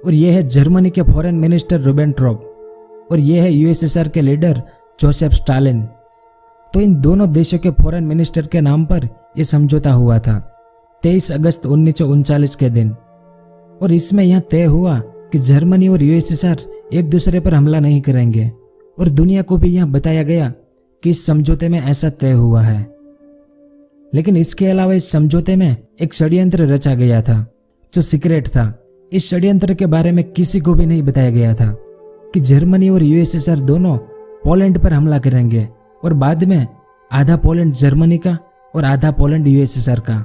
और यह है जर्मनी के फॉरेन मिनिस्टर रिबेनट्रोप और यह है यूएसएसआर के लीडर जोसेफ स्टालिन। तो इन दोनों देशों के फॉरेन मिनिस्टर के नाम पर यह समझौता हुआ था 23 अगस्त 1939 के दिन। और इसमें यह तय हुआ कि जर्मनी और यूएसएसआर एक दूसरे पर हमला नहीं करेंगे, और दुनिया को भी यह बताया गया कि इस समझौते में ऐसा तय हुआ है। लेकिन इसके अलावा इस समझौते में एक षड्यंत्र रचा गया था जो सीक्रेट था। इस षड्यंत्र के बारे में किसी को भी नहीं बताया गया था कि जर्मनी और यूएसएसआर दोनों पोलैंड पर हमला करेंगे और बाद में आधा पोलैंड जर्मनी का और आधा पोलैंड यूएसएसआर का।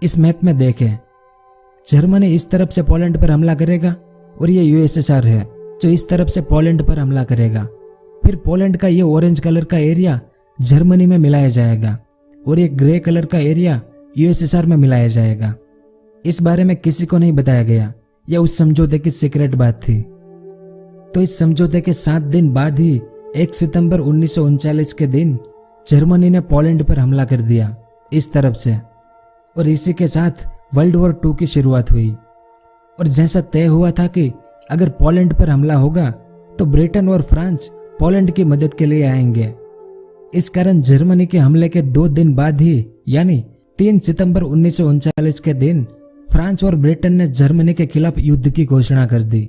इस मैप में देखें, जर्मनी इस तरफ से पोलैंड पर हमला करेगा और ये यूएसएसआर है जो इस तरफ से पोलैंड पर हमला करेगा। फिर पोलैंड का ये ऑरेंज कलर का एरिया जर्मनी में मिलाया जाएगा और एक ग्रे कलर का एरिया यूएसएसआर में मिलाया जाएगा। इस बारे में किसी को नहीं बताया गया, यह उस समझौते की सीक्रेट बात थी। तो इस समझौते के 7 दिन बाद ही 1 सितंबर 1939 के दिन जर्मनी ने पोलैंड पर हमला कर दिया इस तरफ से, और इसी के साथ वर्ल्ड वॉर 2 की शुरुआत हुई। और जैसा तय हुआ था कि अगर पोलैंड पर हमला होगा तो ब्रिटेन और फ्रांस पोलैंड की मदद के लिए आएंगे। इस कारण जर्मनी के हमले के 2 दिन बाद ही यानी 3 सितंबर 1939 के दिन फ्रांस और ब्रिटेन ने जर्मनी के खिलाफ युद्ध की घोषणा कर दी,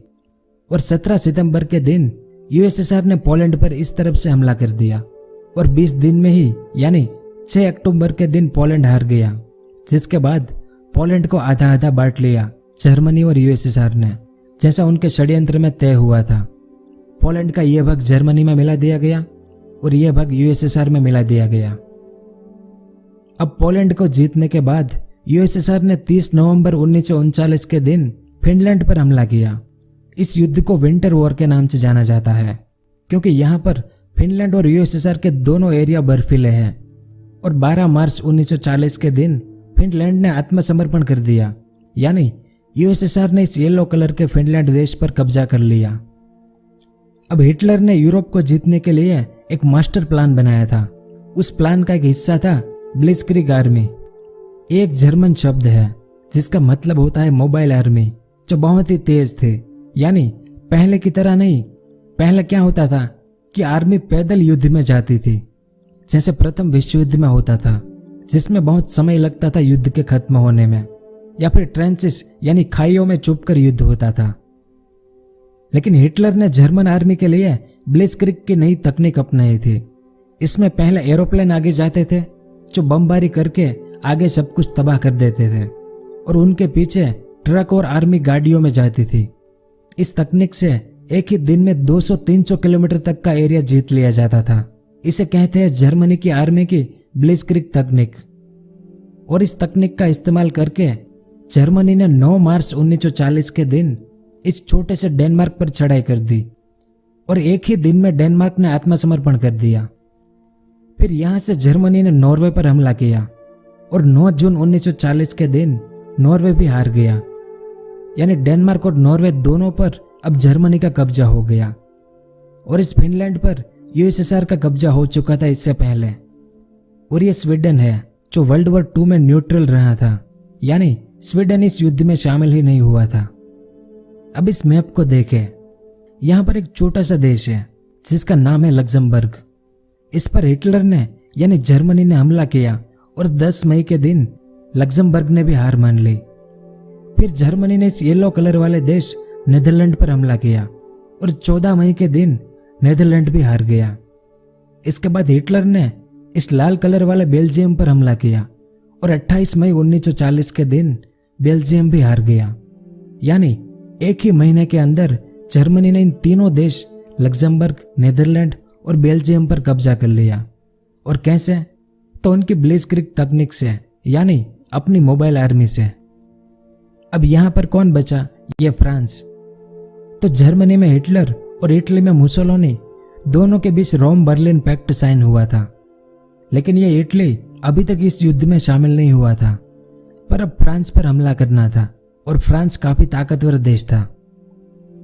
और 17 सितंबर के दिन यूएसएसआर ने पोलैंड पर इस तरफ से हमला कर दिया, और 20 दिन में ही यानी 6 अक्टूबर के दिन पोलैंड हार गया, जिसके बाद पोलैंड को आधा आधा बांट लिया जर्मनी और यूएसएसआर ने, जैसा उनके षड्यंत्र में तय हुआ था। पोलैंड का यह भाग जर्मनी में मिला दिया गया और यह भाग यूएसएसआर में मिला दिया गया। अब पोलैंड को जीतने के बाद यूएसएसआर ने 30 नवंबर 1939 के दिन फिनलैंड पर हमला किया। इस युद्ध को विंटर वॉर के नाम से जाना जाता है, क्योंकि यहाँ पर फिनलैंड और यूएसएसआर के दोनों एरिया बर्फीले हैं। और 12 मार्च 1940 के दिन फिनलैंड ने आत्मसमर्पण कर दिया, यानी यूएसएसआर ने इस येलो कलर के फिनलैंड देश पर कब्जा कर लिया। अब हिटलर ने यूरोप को जीतने के लिए एक मास्टर प्लान बनाया था। उस प्लान का एक हिस्सा था ब्लिट्जक्रीग आर्मी। एक जर्मन शब्द है जिसका मतलब होता है मोबाइल आर्मी, जो बहुत ही तेज थे। यानी पहले की तरह नहीं, पहले क्या होता था कि आर्मी पैदल युद्ध में जाती थी, जैसे प्रथम विश्व युद्ध में होता था, जिसमें बहुत समय लगता था युद्ध के खत्म होने में, या फिर ट्रेंचेस यानी खाइयों में छुपकर युद्ध होता था। लेकिन हिटलर ने जर्मन आर्मी के लिए ब्लिट्जक्रीग की नई तकनीक अपनाई थी। इसमें पहले एरोप्लेन आगे जाते थे जो बमबारी करके आगे सब कुछ तबाह कर देते थे, और उनके पीछे ट्रक और आर्मी गाड़ियों में जाती थी। इस तकनीक से एक ही दिन में 200-300 किलोमीटर तक का एरिया जीत लिया जाता था। इसे कहते हैं जर्मनी की आर्मी की ब्लिट्जक्रीग तकनीक। और इस तकनीक का इस्तेमाल करके जर्मनी ने 9 मार्च 1940 के दिन इस छोटे से डेनमार्क पर चढ़ाई कर दी, और एक ही दिन में डेनमार्क ने आत्मसमर्पण कर दिया। फिर यहां से जर्मनी ने नॉर्वे पर हमला किया, और 9 जून 1940 के दिन नॉर्वे भी हार गया। यानी डेनमार्क और नॉर्वे दोनों पर अब जर्मनी का कब्जा हो गया, और इस फिनलैंड पर यूएसएसआर का कब्जा हो चुका था इससे पहले। और ये स्वीडन है जो वर्ल्ड वॉर 2 में न्यूट्रल रहा था, यानी स्वीडन इस युद्ध में शामिल ही नहीं हुआ था। अब इस मैप को देखें, यहां पर एक छोटा सा देश है जिसका नाम है लग्जमबर्ग। इस पर हिटलर ने यानी जर्मनी ने हमला किया, और 10 मई के दिन लग्जमबर्ग ने भी हार मान ली। फिर जर्मनी ने इस येलो कलर वाले देश नीदरलैंड पर हमला किया, और 14 मई के दिन नीदरलैंड भी हार गया। इसके बाद हिटलर ने इस लाल कलर वाले बेल्जियम पर हमला किया, और 28 मई 1940 के दिन बेल्जियम भी हार गया। यानी एक ही महीने के अंदर जर्मनी ने इन तीनों देश लग्जमबर्ग, नीदरलैंड और बेल्जियम पर कब्जा कर लिया। और कैसे? तो उनकी ब्लिट्जक्रीग तकनीक से, यानी अपनी मोबाइल आर्मी से। अब यहां पर कौन बचा? ये फ्रांस। तो जर्मनी में हिटलर और इटली में मुसोलिनी, दोनों के बीच रोम बर्लिन पैक्ट साइन हुआ था। लेकिन ये इटली अभी तक इस युद्ध में शामिल नहीं हुआ था, पर अब फ्रांस पर हमला करना था, और फ्रांस काफी ताकतवर देश था।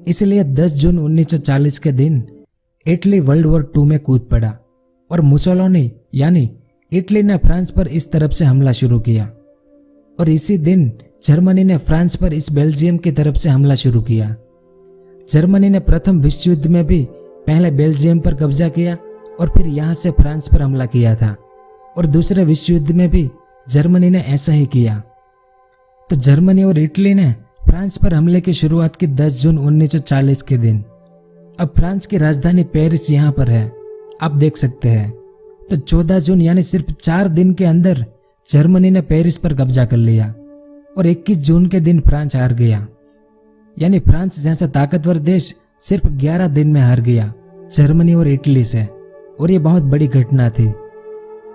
इसलिए 10 जून 1940 के दिन इटली वर्ल्ड वॉर 2 में कूद पड़ा, और मुसोलिनी यानी इटली ने फ्रांस पर इस तरफ से हमला शुरू किया। और इसी दिन जर्मनी ने फ्रांस पर इस बेल्जियम की तरफ से हमला शुरू किया। जर्मनी ने प्रथम विश्व युद्ध में भी पहले बेल्जियम पर कब्जा किया, और फिर यहां से फ्रांस पर हमला किया था, और दूसरे विश्व युद्ध में भी जर्मनी ने ऐसा ही किया। तो जर्मनी और इटली ने फ्रांस पर हमले की शुरुआत की 10 जून 1940 के दिन। अब फ्रांस की राजधानी पेरिस यहां पर है, आप देख सकते हैं। तो 14 जून यानी सिर्फ 4 दिन के अंदर जर्मनी ने पेरिस पर कब्जा कर लिया, और 21 जून के दिन फ्रांस हार गया। यानी फ्रांस जैसा ताकतवर देश सिर्फ 11 दिन में हार गया जर्मनी और इटली से, और ये बहुत बड़ी घटना थी।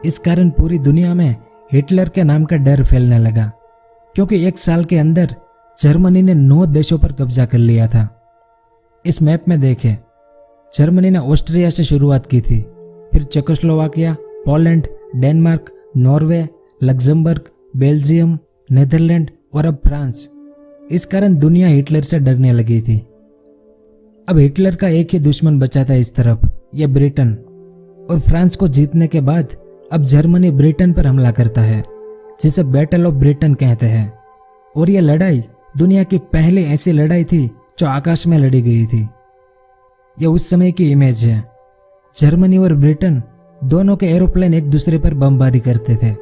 इस कारण पूरी दुनिया में हिटलर के नाम का डर फैलने लगा, क्योंकि 1 साल के अंदर जर्मनी ने 9 देशों पर कब्जा कर लिया था। इस मैप में देखें, जर्मनी ने ऑस्ट्रिया से शुरुआत की थी, फिर Czechoslovakia, Poland, Denmark, Norway, Luxembourg, Belgium, Netherland और अब फ्रांस। इस कारण दुनिया हिटलर से डरने लगी थी। अब हिटलर का एक ही दुश्मन बचा था इस तरफ, यह ब्रिटेन। और फ्रांस को जीतने के बाद अब जर्मनी ब्रिटेन पर हमला करता है, जिसे बैटल ऑफ ब्रिटेन कहते हैं। और यह लड़ाई दुनिया की पहली ऐसी लड़ाई थी जो आकाश में लड़ी गई थी। यह उस समय की इमेज है। जर्मनी और ब्रिटेन दोनों के एरोप्लेन एक दूसरे पर बमबारी करते थे।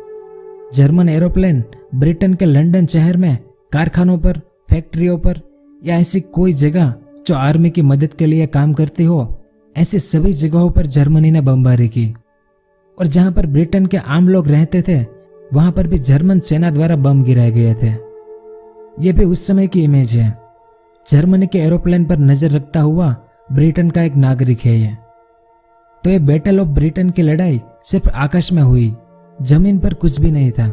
जर्मन एरोप्लेन ब्रिटेन के लंदन शहर में कारखानों पर, फैक्ट्रियों पर या ऐसी कोई जगह जो आर्मी की मदद के लिए काम करती हो, ऐसी सभी जगहों पर जर्मनी ने बमबारी की। और जहां पर ब्रिटेन के आम लोग रहते थे वहां पर भी जर्मन सेना द्वारा बम गिराए गए थे। यह भी उस समय की इमेज है। जर्मनी के एरोप्लेन पर नजर रखता हुआ ब्रिटेन का एक नागरिक है ये। तो ये बैटल ऑफ ब्रिटेन की लड़ाई सिर्फ आकाश में हुई, जमीन पर कुछ भी नहीं था।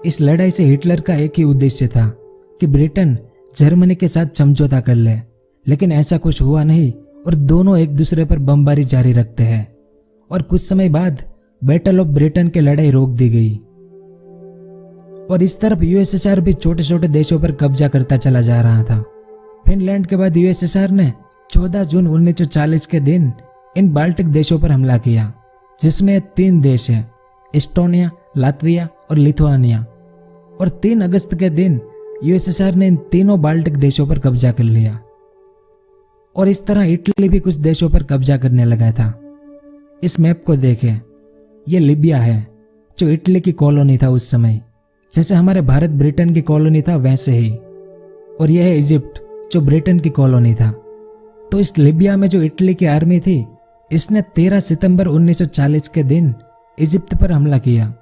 इस लड़ाई से हिटलर का एक ही उद्देश्य था कि ब्रिटेन जर्मनी के साथ समझौता कर ले, लेकिन ऐसा कुछ हुआ नहीं और दोनों एक दूसरे पर बमबारी जारी रखते हैं। और कुछ समय बाद बैटल ऑफ ब्रिटेन की लड़ाई रोक दी गई। और इस तरफ यूएसएसआर भी छोटे छोटे देशों पर कब्जा करता चला जा रहा था। फिनलैंड के बाद यूएसएसआर ने 14 जून 1940 के दिन इन बाल्टिक देशों पर हमला किया, जिसमें 3 देश हैं, एस्टोनिया, लातविया और लिथुआनिया। और 3 अगस्त के दिन यूएसएसआर ने इन तीनों बाल्टिक देशों पर कब्जा कर लिया। और इस तरह इटली भी कुछ देशों पर कब्जा करने लगा था। इस मैप को देखें, यह लीबिया है जो इटली की कॉलोनी था उस समय, जैसे हमारे भारत ब्रिटेन की कॉलोनी था वैसे ही। और यह है इजिप्ट जो ब्रिटेन की कॉलोनी था। तो इस लीबिया में जो इटली की आर्मी थी, इसने 13 सितंबर 1940 के दिन इजिप्ट पर हमला किया,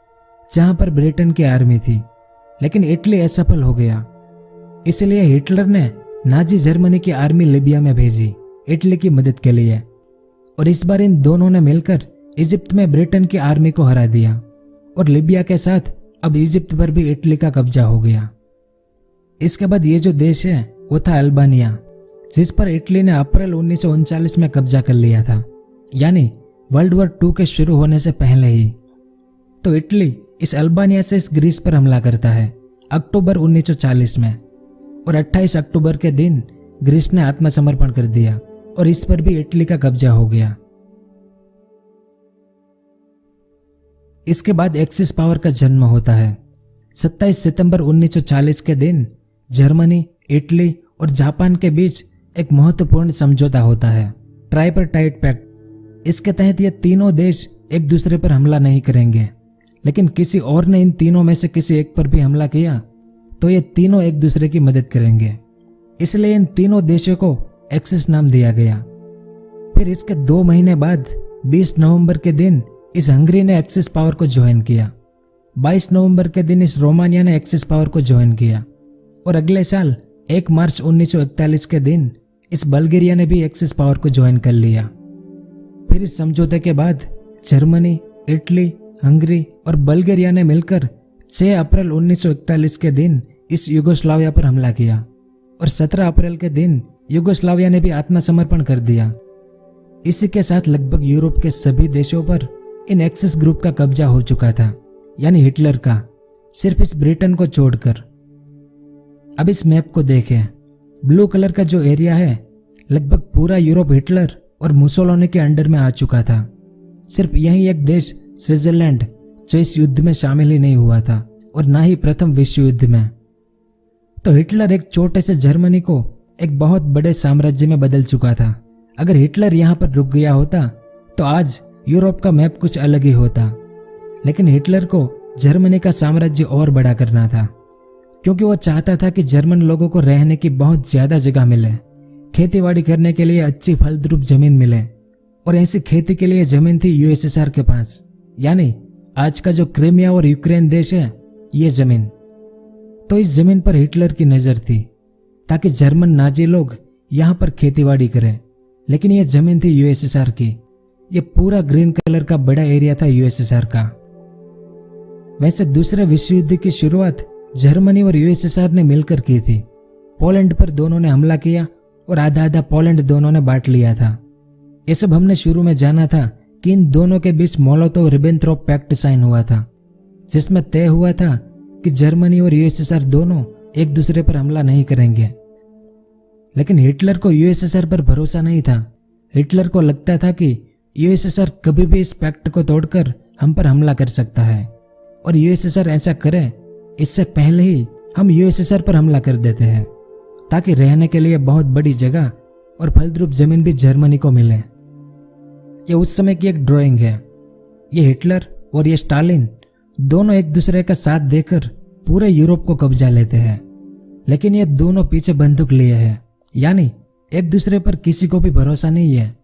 जहां पर ब्रिटेन की आर्मी थी। लेकिन इटली असफल हो गया। इसलिए हिटलर ने नाजी जर्मनी की आर्मी लीबिया में भेजी इटली की मदद के लिए। और इस बार इन दोनों ने मिलकर इजिप्ट में ब्रिटेन की आर्मी को हरा दिया। और लीबिया के साथ अब इजिप्ट पर भी इटली का कब्जा हो गया। इसके बाद ये जो देश है वो था अल्बानिया, जिस पर इटली ने अप्रैल 1939 में कब्जा कर लिया था, यानी वर्ल्ड वॉर 2 के शुरू होने से पहले ही। तो इटली इस अल्बानिया से इस ग्रीस पर हमला करता है अक्टूबर 1940 में। और 28 अक्टूबर के दिन ग्रीस ने आत्मसमर्पण कर दिया और इस पर भी इटली का कब्जा हो गया। इसके बाद एक्सिस पावर का जन्म होता है। 27 सितंबर 1940 के दिन जर्मनी, इटली और जापान के बीच एक महत्वपूर्ण समझौता होता है, ट्राइपार्टाइट पैक्ट। इसके तहत ये तीनों देश एक दूसरे पर हमला नहीं करेंगे, लेकिन किसी और ने इन तीनों में से किसी एक पर भी हमला किया तो ये तीनों एक दूसरे की मदद करेंगे। इसलिए इन तीनों देशों को एक्सिस नाम दिया गया। फिर इसके 2 महीने बाद 20 नवंबर के दिन इस हंगरी ने एक्सिस पावर को ज्वाइन किया। 22 नवंबर के दिन इस रोमानिया ने एक्सिस पावर को ज्वाइन किया। और अगले साल 1 मार्च 1941 के दिन इस बल्गेरिया ने भी एक्सिस पावर को ज्वाइन कर लिया। फिर इस समझौते के बाद जर्मनी, इटली, हंगरी और बल्गेरिया ने मिलकर 6 अप्रैल 1941 के दिन इस यूगोस्लाविया पर हमला किया। और 17 अप्रैल के दिन यूगोस्लाविया ने भी आत्मसमर्पण कर दिया। इसी के साथ लगभग यूरोप के सभी देशों पर इन एक्सिस ग्रुप का कब्जा हो चुका था, यानी हिटलर का, सिर्फ इस ब्रिटेन को छोड़कर। अब इस मैप को देखें, ब्लू कलर का जो एरिया है, लगभग पूरा यूरोप हिटलर और मुसोलिनी के अंडर में आ चुका था। सिर्फ यही एक देश स्विट्जरलैंड जो इस युद्ध में शामिल ही नहीं हुआ था, और ना ही प्रथम विश्व युद्ध में। तो हिटलर एक छोटे से जर्मनी को एक बहुत बड़े साम्राज्य में बदल चुका था। अगर हिटलर यहाँ पर रुक गया होता तो आज यूरोप का मैप कुछ अलग ही होता। लेकिन हिटलर को जर्मनी का साम्राज्य और बड़ा करना था, क्योंकि वो चाहता था कि जर्मन लोगों को रहने की बहुत ज्यादा जगह मिले, खेतीबाड़ी करने के लिए अच्छी फलद्रुप जमीन मिले। और ऐसी खेती के लिए जमीन थी यूएसएसआर के पास, यानी आज का जो क्रीमिया और यूक्रेन देश है, ये जमीन। तो इस जमीन पर हिटलर की नजर थी ताकि जर्मन नाजी लोग यहाँ पर खेतीबाड़ी करें। लेकिन ये जमीन थी यूएसएसआर की। ये पूरा ग्रीन कलर का बड़ा एरिया था यूएसएसआर का। वैसे दूसरे विश्व युद्ध की शुरुआत जर्मनी और यूएसएसआर ने मिलकर की थी। पोलैंड पर दोनों ने हमला किया और आधा आधा पोलैंड दोनों ने बांट लिया था। ये सब हमने शुरू में जाना था कि इन दोनों के बीच मोलोतोव रिबेनट्रॉप पैक्ट साइन हुआ था, जिसमें तय हुआ था कि जर्मनी और यूएसएसआर दोनों एक दूसरे पर हमला नहीं करेंगे। लेकिन हिटलर को यूएसएसआर पर भरोसा नहीं था। हिटलर को लगता था कि यूएसएसआर कभी भी इस पैक्ट को तोड़कर हम पर हमला कर सकता है, और यूएसएसआर ऐसा करे इससे पहले ही हम यूएसएसआर पर हमला कर देते हैं, ताकि रहने के लिए बहुत बड़ी जगह और फलद्रुप जमीन भी जर्मनी को मिले। यह उस समय की एक ड्राइंग है। ये हिटलर और ये स्टालिन दोनों एक दूसरे का साथ देकर पूरे यूरोप को कब्जा लेते हैं, लेकिन ये दोनों पीछे बंदूक लिए हैं, यानी एक दूसरे पर किसी को भी भरोसा नहीं है।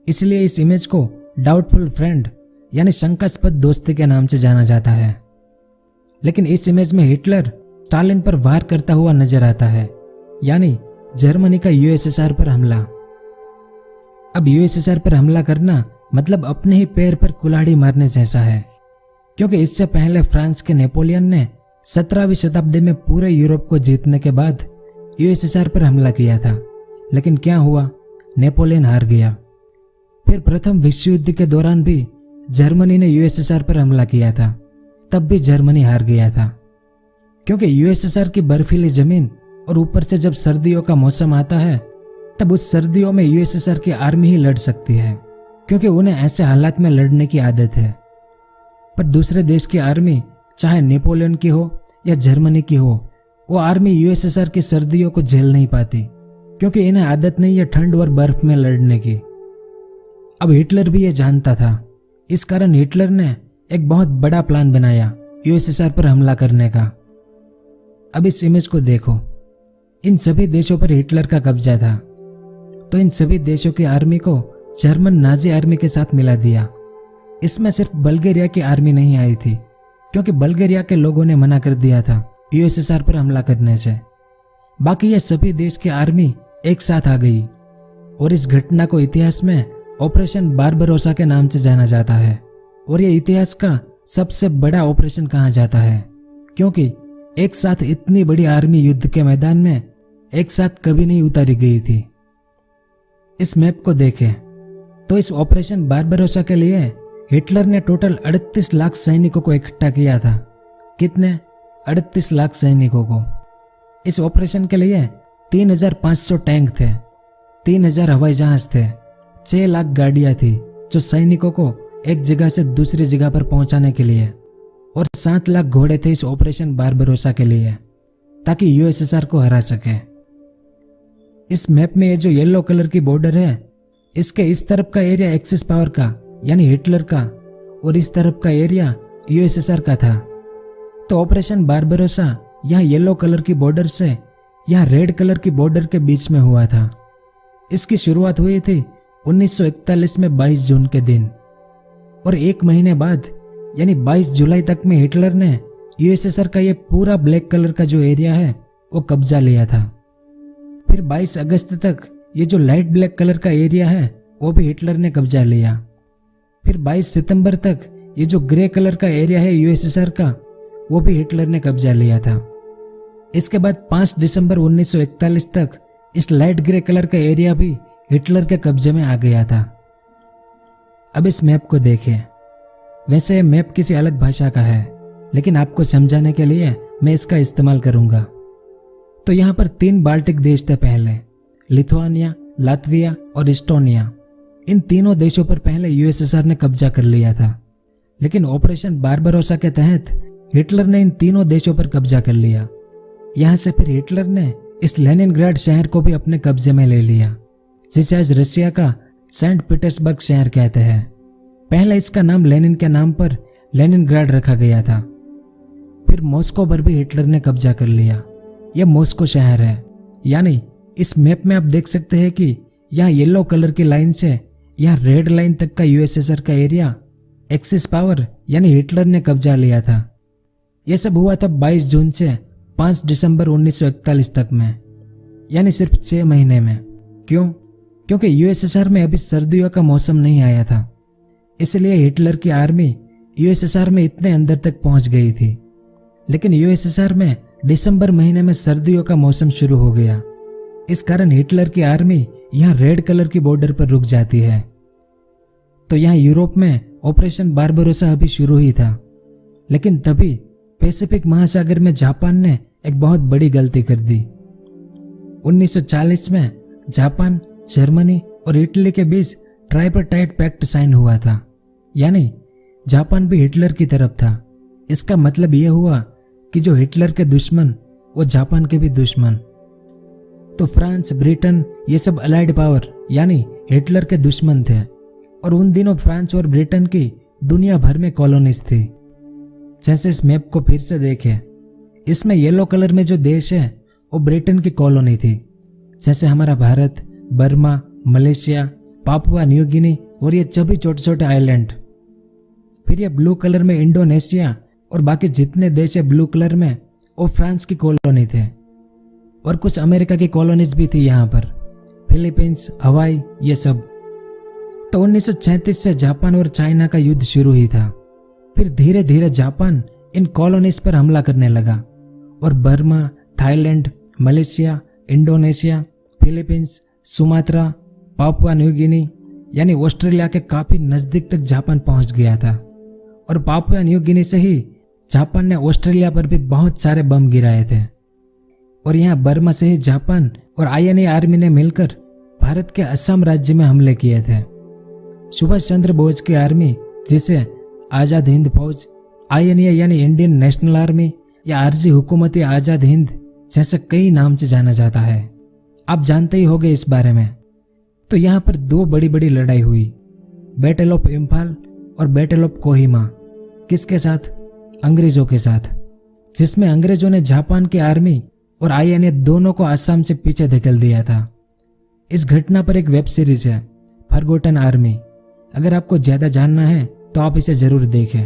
इसलिए इस इमेज को डाउटफुल फ्रेंड यानी शंकास्पद दोस्ती के नाम से जाना जाता है। लेकिन इस इमेज में हिटलर स्टालिन पर वार करता हुआ नजर आता है, यानी जर्मनी का यूएसएसआर पर हमला। अब यूएसएसआर पर हमला करना मतलब अपने ही पैर पर कुल्हाड़ी मारने जैसा है, क्योंकि इससे पहले फ्रांस के नेपोलियन ने 17वीं शताब्दी में पूरे यूरोप को जीतने के बाद यूएसएसआर पर हमला किया था। लेकिन क्या हुआ, नेपोलियन हार गया। फिर प्रथम विश्व युद्ध के दौरान भी जर्मनी ने यूएसएसआर पर हमला किया था, तब भी जर्मनी हार गया था, क्योंकि यूएसएसआर की बर्फीली जमीन और ऊपर से जब सर्दियों का मौसम आता है तब उस सर्दियों में यूएसएसआर की आर्मी ही लड़ सकती है, क्योंकि उन्हें ऐसे हालात में लड़ने की आदत है। पर दूसरे देश की आर्मी, चाहे नेपोलियन की हो या जर्मनी की हो, वो आर्मी यूएसएसआर की सर्दियों को झेल नहीं पाती, क्योंकि इन्हें आदत नहीं है ठंड और बर्फ में लड़ने की। अब हिटलर भी ये जानता था। इस कारण हिटलर ने एक बहुत बड़ा प्लान बनाया यूएसएसआर पर हमला करने का। अब इस इमेज को देखो। इन सभी देशों पर हिटलर का कब्जा था, तो इन सभी देशों की आर्मी को जर्मन नाजी आर्मी के साथ मिला दिया। इसमें सिर्फ बल्गेरिया की आर्मी नहीं आई थी, क्योंकि बल्गेरिया के लोगों ने मना कर दिया था यूएसएसआर पर हमला करने से। बाकी ये सभी देश की आर्मी एक साथ आ गई, और इस घटना को इतिहास में ऑपरेशन बारबरोसा के नाम से जाना जाता है। और ये इतिहास का सबसे बड़ा ऑपरेशन कहा जाता है, क्योंकि एक साथ इतनी बड़ी आर्मी युद्ध के मैदान में एक साथ कभी नहीं उतारी गई थी। इस मैप को देखें तो इस ऑपरेशन बारबरोसा के लिए हिटलर ने टोटल 38 लाख सैनिकों को इकट्ठा किया था। कितने? 38 लाख सैनिकों को। इस ऑपरेशन के लिए 3500 टैंक थे, 3000 हवाई जहाज थे, 6 लाख गाड़ियां थी जो सैनिकों को एक जगह से दूसरी जगह पर पहुंचाने के लिए, और 7 लाख घोड़े थे इस ऑपरेशन बारबरोसा के लिए, ताकि यूएसएसआर को हरा सके। इस मैप में ये जो येलो कलर की बॉर्डर है, इसके इस तरफ का एरिया एक्सिस पावर का यानी हिटलर का, और इस तरफ का एरिया यूएसएसआर का था। तो ऑपरेशन बारबरोसा यहाँ येलो कलर की बॉर्डर से यहाँ रेड कलर की बॉर्डर के बीच में हुआ था। इसकी शुरुआत हुई थी 1941 में 22 जून के दिन, और एक महीने बाद यानी 22 जुलाई तक में हिटलर ने यूएसएसआर का ये पूरा ब्लैक कलर का जो एरिया है वो कब्जा लिया था। फिर 22 अगस्त तक ये जो लाइट ब्लैक कलर का एरिया है वो भी हिटलर ने कब्जा लिया। फिर 22 सितंबर तक ये जो ग्रे कलर का एरिया है यूएसएसआर का वो भी हिटलर ने कब्जा लिया था। इसके बाद 5 दिसंबर 1941 तक इस लाइट ग्रे कलर का एरिया भी हिटलर के कब्जे में आ गया था। अब इस मैप को देखें। वैसे ये मैप किसी अलग भाषा का है, लेकिन आपको समझाने के लिए मैं इसका इस्तेमाल करूंगा। तो यहाँ पर 3 बाल्टिक देश थे पहले, लिथुआनिया, लातविया और इस्टोनिया। इन तीनों देशों पर पहले यूएसएसआर ने कब्जा कर लिया था, लेकिन ऑपरेशन बारबरोसा के तहत हिटलर ने इन तीनों देशों पर कब्जा कर लिया। यहाँ से फिर हिटलर ने इस लेनिनग्राड शहर को भी अपने कब्जे में ले लिया, जिसे आज रशिया का सेंट पीटर्सबर्ग शहर कहते हैं। पहले इसका नाम लेनिन के नाम पर लेनिनग्राड रखा गया था। फिर मॉस्को पर भी हिटलर ने कब्जा कर लिया। यह मॉस्को शहर है, यानी इस मैप में आप देख सकते हैं कि यहाँ येलो कलर की लाइन से यहाँ रेड लाइन तक का यूएसएसआर का एरिया एक्सिस पावर यानी हिटलर ने कब्जा लिया था। यह सब हुआ था 22 जून से 5 दिसंबर 1941 तक में, यानी सिर्फ 6 महीने में। क्यों? क्योंकि यूएसएसआर में अभी सर्दियों का मौसम नहीं आया था, इसलिए हिटलर की आर्मी यूएसएसआर में इतने अंदर तक पहुंच गई थी। लेकिन यूएसएसआर में दिसंबर महीने में सर्दियों का मौसम शुरू हो गया। इस कारण हिटलर की आर्मी यहाँ रेड कलर की बॉर्डर पर रुक जाती है। तो यहाँ यूरोप में ऑपरेशन बारबरोसा अभी शुरू ही था। लेकिन तभी पैसिफिक महासागर में जापान ने एक बहुत बड़ी गलती कर दी। 1940 में जापान, जर्मनी और इटली के बीच ट्राइपार्टाइट पैक्ट साइन हुआ था, यानी जापान भी हिटलर की तरफ था। इसका मतलब यह हुआ कि जो हिटलर के दुश्मन वो जापान के भी दुश्मन। तो फ्रांस, ब्रिटेन ये सब अलाइड पावर यानी हिटलर के दुश्मन थे। और उन दिनों फ्रांस और ब्रिटेन की दुनिया भर में कॉलोनीज थी। जैसे इस मैप को फिर से देखें, इसमें येलो कलर में जो देश है वो ब्रिटेन की कॉलोनी थी, जैसे हमारा Bharat, Burma, Malaysia, Papua New Guinea और ये सभी छोटे छोटे आइलैंड। फिर ये ब्लू कलर में इंडोनेशिया और बाकी जितने देश है ब्लू कलर में वो फ्रांस की कॉलोनी थे। और कुछ अमेरिका की कॉलोनीज भी थी यहाँ पर, फिलीपींस, हवाई ये सब। तो 1936 से जापान और चाइना का युद्ध शुरू ही था। फिर धीरे धीरे जापान इन कॉलोनीज पर हमला करने लगा और Burma, Thailand, Malaysia, Indonesia, Philippines, Sumatra, Papua New Guinea यानी ऑस्ट्रेलिया के काफी नजदीक तक जापान पहुंच गया था। और पापुआ न्यू गिनी से ही जापान ने ऑस्ट्रेलिया पर भी बहुत सारे बम गिराए थे। और यहाँ बर्मा से ही जापान और आईएनए आर्मी ने मिलकर भारत के असम राज्य में हमले किए थे। सुभाष चंद्र बोस की आर्मी, जिसे आजाद हिंद फौज, आईएनए यानी इंडियन नेशनल आर्मी या आरजी हुकूमती आजाद हिंद जैसे कई नाम से जाना जाता है, आप जानते ही होंगे इस बारे में। तो यहाँ पर दो बड़ी बड़ी लड़ाई हुई, बैटल ऑफ इम्फाल और बैटल ऑफ कोहिमा। किसके साथ? अंग्रेजों के साथ, जिसमें अंग्रेजों ने जापान की आर्मी और आईएनए दोनों को असम से पीछे धकेल दिया था। इस घटना पर एक वेब सीरीज है, फॉरगॉटन आर्मी। अगर आपको ज्यादा जानना है तो आप इसे जरूर देखें।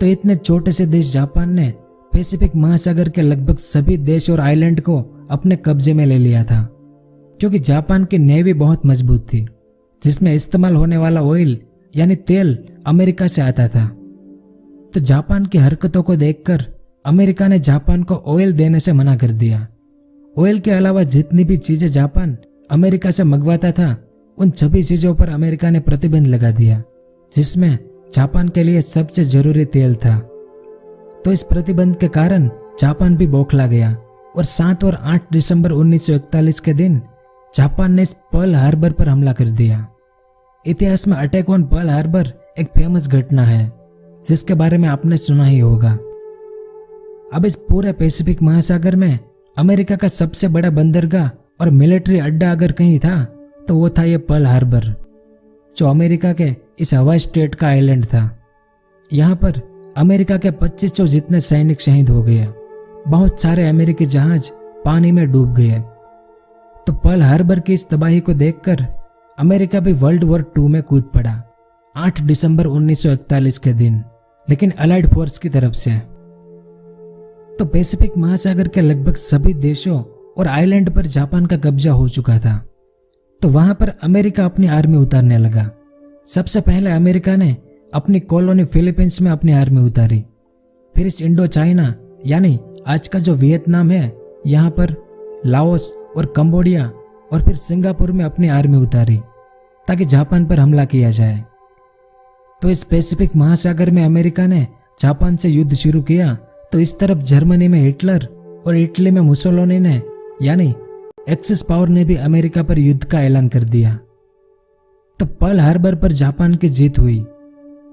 तो इतने छोटे से देश जापान ने पैसिफिक महासागर के लगभग सभी देश और आइलैंड को अपने कब्जे में ले लिया था, क्योंकि जापान की नेवी बहुत मजबूत थी, जिसमें इस्तेमाल होने वाला ऑयल यानी तेल अमेरिका से आता था। तो जापान की हरकतों को देखकर अमेरिका ने जापान को ऑयल देने से मना कर दिया। ऑयल के अलावा जितनी भी चीजें जापान अमेरिका से मंगवाता था, उन सभी चीजों पर अमेरिका ने प्रतिबंध लगा दिया, जिसमें जापान के लिए सबसे जरूरी तेल था। तो इस प्रतिबंध के कारण जापान भी बौखला गया और 7 और 8 दिसंबर 1941 के दिन जापान ने इस पर्ल हार्बर पर हमला कर दिया। इतिहास में अटैक ऑन पर्ल हार्बर एक फेमस घटना है, जिसके बारे में आपने सुना ही होगा। अब इस पूरे पैसिफिक महासागर में अमेरिका का सबसे बड़ा बंदरगाह और मिलिट्री अड्डा अगर कहीं था तो वो था ये पर्ल हार्बर, जो अमेरिका के इस हवाई स्टेट का आइलैंड था। यहाँ पर अमेरिका के 2500 जितने सैनिक शहीद हो गए, बहुत सारे अमेरिकी जहाज पानी में डूब गए। तो पर्ल हार्बर की इस तबाही को देखकर अमेरिका भी वर्ल्ड वॉर 2 में कूद पड़ा 8 दिसंबर 1941 के दिन, लेकिन अलाइड फोर्स की तरफ से। तो पैसिफिक महासागर के लगभग सभी देशों और आइलैंड पर जापान का कब्जा हो चुका था। तो वहां पर अमेरिका अपनी आर्मी उतारने लगा। सबसे पहले अमेरिका ने अपनी कॉलोनी फिलीपींस में अपनी आर्मी उतारी। फिर इस इंडो चाइना यानी आज का जो वियतनाम है, यहाँ पर लाओस और कंबोडिया और फिर सिंगापुर में अपनी आर्मी उतारी, ताकि जापान पर हमला किया जाए। तो इस पैसिफिक महासागर में अमेरिका ने जापान से युद्ध शुरू किया, तो इस तरफ जर्मनी में हिटलर और इटली में मुसोलिनी ने यानी एक्सिस पावर ने भी अमेरिका पर युद्ध का ऐलान कर दिया। तो पर्ल हार्बर पर जापान की जीत हुई।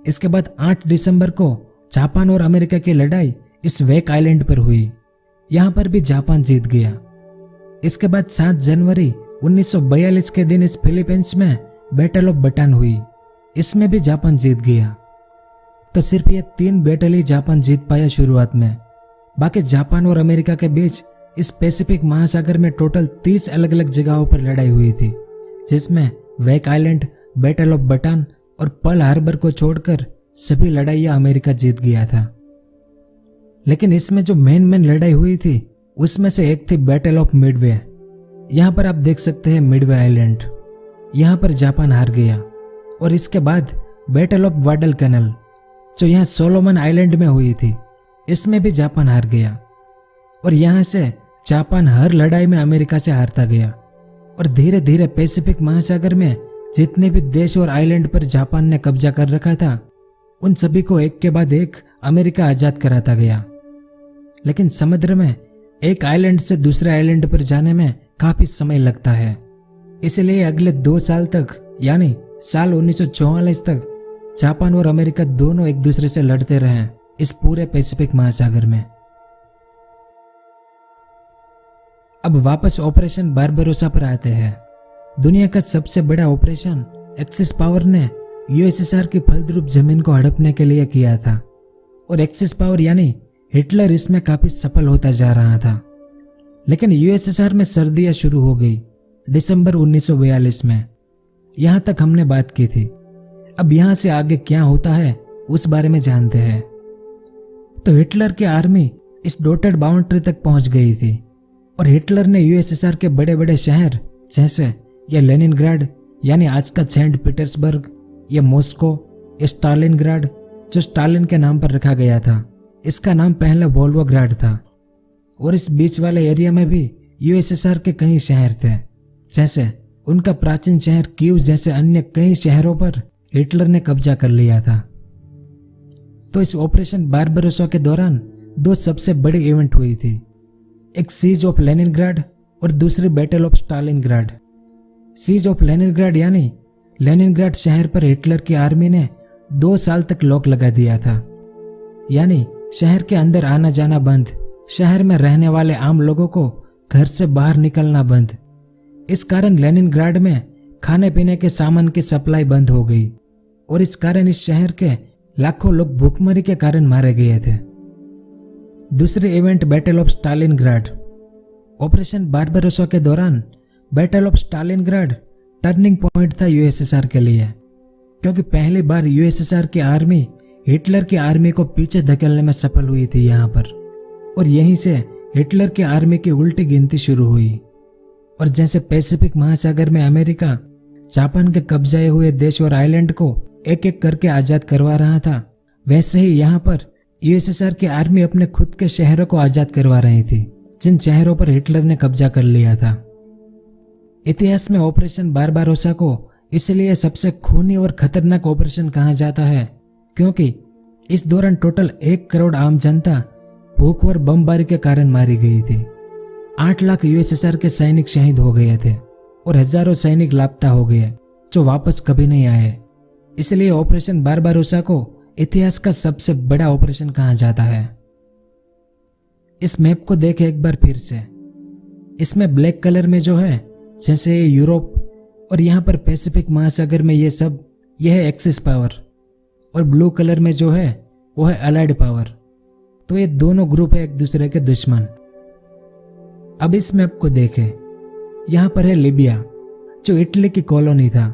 इसके बाद 8 दिसंबर को जापान और अमेरिका की लड़ाई इस वेक आइलैंड पर हुई। यहां पर भी जापान जीत गया। इसके बाद 7 जनवरी 1942 के दिन इस फिलीपींस में बैटल ऑफ बटान हुई। इसमें भी जापान जीत गया। तो सिर्फ ये 3 बैटल ही जापान जीत पाया शुरुआत में। बाकी जापान और अमेरिका के बीच इस पैसिफिक महासागर में टोटल 30 अलग अलग जगहों पर लड़ाई हुई थी, जिसमें वेक आइलैंड, बैटल ऑफ बटान और पर्ल हार्बर को छोड़कर सभी लड़ाइयां अमेरिका जीत गया था। लेकिन इसमें जो मेन लड़ाई हुई थी, उसमें से एक थी बैटल ऑफ मिडवे। यहां पर आप देख सकते हैं मिडवे आइलैंड। यहां पर जापान हार गया। और इसके बाद बैटल ऑफ वाडल कैनल, जो यहाँ सोलोमन आइलैंड में हुई थी, इसमें भी जापान हार गया। और यहां से जापान हर लड़ाई में अमेरिका से हारता गया और धीरे धीरे पैसिफिक महासागर में जितने भी देश और आइलैंड पर जापान ने कब्जा कर रखा था उन सभी को एक के बाद एक अमेरिका आजाद कराता गया। लेकिन समुद्र में एक आइलैंड से दूसरे आइलैंड पर जाने में काफी समय लगता है, इसलिए अगले 2 साल तक यानी साल 1944 तक जापान और अमेरिका दोनों एक दूसरे से लड़ते रहे इस पूरे पैसिफिक महासागर में। अब वापस ऑपरेशन बारबरोसा पर आते हैं। दुनिया का सबसे बड़ा ऑपरेशन एक्सिस पावर ने यूएसएसआर की फलद्रुप जमीन को हड़पने के लिए किया था और एक्सिस पावर यानी हिटलर इसमें काफी सफल होता जा रहा था। लेकिन यूएसएसआर में सर्दियां शुरू हो गई दिसंबर 1942 में। यहां तक हमने बात की थी। अब यहां से आगे क्या होता है उस बारे में जानते हैं। तो हिटलर की आर्मी इस डॉटेड बाउंड्री तक पहुंच गई थी और हिटलर ने यूएसएसआर के बड़े बड़े शहर जैसे ये लेनिनग्राड यानी आज का सेंट पीटर्सबर्ग, ये मॉस्को, ये स्टालिनग्राड जो स्टालिन के नाम पर रखा गया था, इसका नाम पहले वोल्गोग्राड था। और इस बीच वाले एरिया में भी यूएसएसआर के कई शहर थे, जैसे उनका प्राचीन शहर कीव जैसे अन्य कई शहरों पर हिटलर ने कब्जा कर लिया था। तो इस ऑपरेशन बारबरोसा के दौरान 2 सबसे बड़ी इवेंट हुई थी, एक सीज ऑफ लेनिनग्राड और दूसरी battle of Stalingrad. Siege of Leningrad यानी लेनिनग्राड शहर पर हिटलर की आर्मी ने 2 साल तक लॉक लगा दिया था, यानी शहर के अंदर आना जाना बंद, शहर में रहने वाले आम लोगों को घर से बाहर निकलना बंद। इस कारण लेनिनग्राड में खाने पीने के सामान की सप्लाई बंद हो गई और इस कारण इस शहर के लाखों लोग भूखमरी के कारण मारे गए थे। दूसरी event battle of Stalingrad. Operation Barbarossa के दौरान battle of Stalingrad turning point था यूएसएसआर के लिए, क्योंकि पहली बार यूएसएसआर की आर्मी हिटलर की आर्मी को पीछे धकेलने में सफल हुई थी यहाँ पर, और यहीं से हिटलर की आर्मी की उल्टी गिनती शुरू हुई। और जैसे पैसिफिक महासागर में अमेरिका जापान के कब्जाए हुए देश और आइलैंड को एक एक करके आजाद करवा रहा था, वैसे ही यहाँ पर यूएसएसआर की आर्मी अपने खुद के शहरों को आजाद करवा रही थी, जिन शहरों पर हिटलर ने कब्जा कर लिया था। इतिहास में ऑपरेशन बारबरोसा को इसलिए सबसे खूनी और खतरनाक ऑपरेशन कहा जाता है, क्योंकि इस दौरान टोटल 1 करोड़ आम जनता भूख और बमबारी के कारण मारी गई थी। 8 लाख यूएसएसआर के सैनिक शहीद हो गए थे और हजारों सैनिक लापता हो गए जो वापस कभी नहीं आए। इसलिए ऑपरेशन बारबरोसा को इतिहास का सबसे बड़ा ऑपरेशन कहा जाता है। इस मैप को देखें एक बार फिर से। इसमें ब्लैक कलर में जो है जैसे ये यूरोप, और यहाँ पर पैसिफिक महासागर में ये सब, यह है एक्सिस पावर, और ब्लू कलर में जो है वो है अलाइड पावर। तो ये दोनों ग्रुप है एक दूसरे के दुश्मन। अब इस मैप को देखें, यहाँ पर है लीबिया जो इटली की कॉलोनी था,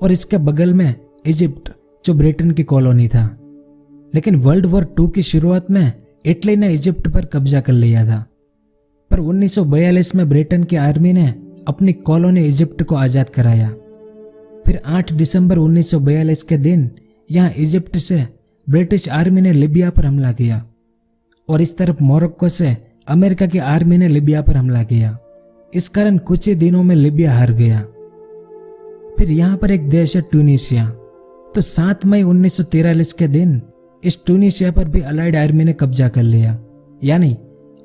और इसके बगल में इजिप्ट जो ब्रिटेन की कॉलोनी था। लेकिन वर्ल्ड वॉर 2 की शुरुआत में इटली ने इजिप्ट पर कब्जा कर लिया था, पर 1942 में ब्रिटेन की आर्मी ने अपनी कॉलोनी इजिप्ट को आजाद कराया। फिर 8 दिसंबर 1942 के दिन यहाँ इजिप्ट से ब्रिटिश आर्मी ने लीबिया पर हमला किया, और इस तरफ मोरक्को से अमेरिका की आर्मी ने लीबिया पर हमला किया। इस कारण कुछ ही दिनों में लीबिया हार गया। फिर यहाँ पर एक देश है ट्यूनीशिया। तो 7 मई 1943 के दिन इस ट्यूनीशिया पर भी अलाइड आर्मी ने कब्जा कर लिया, यानी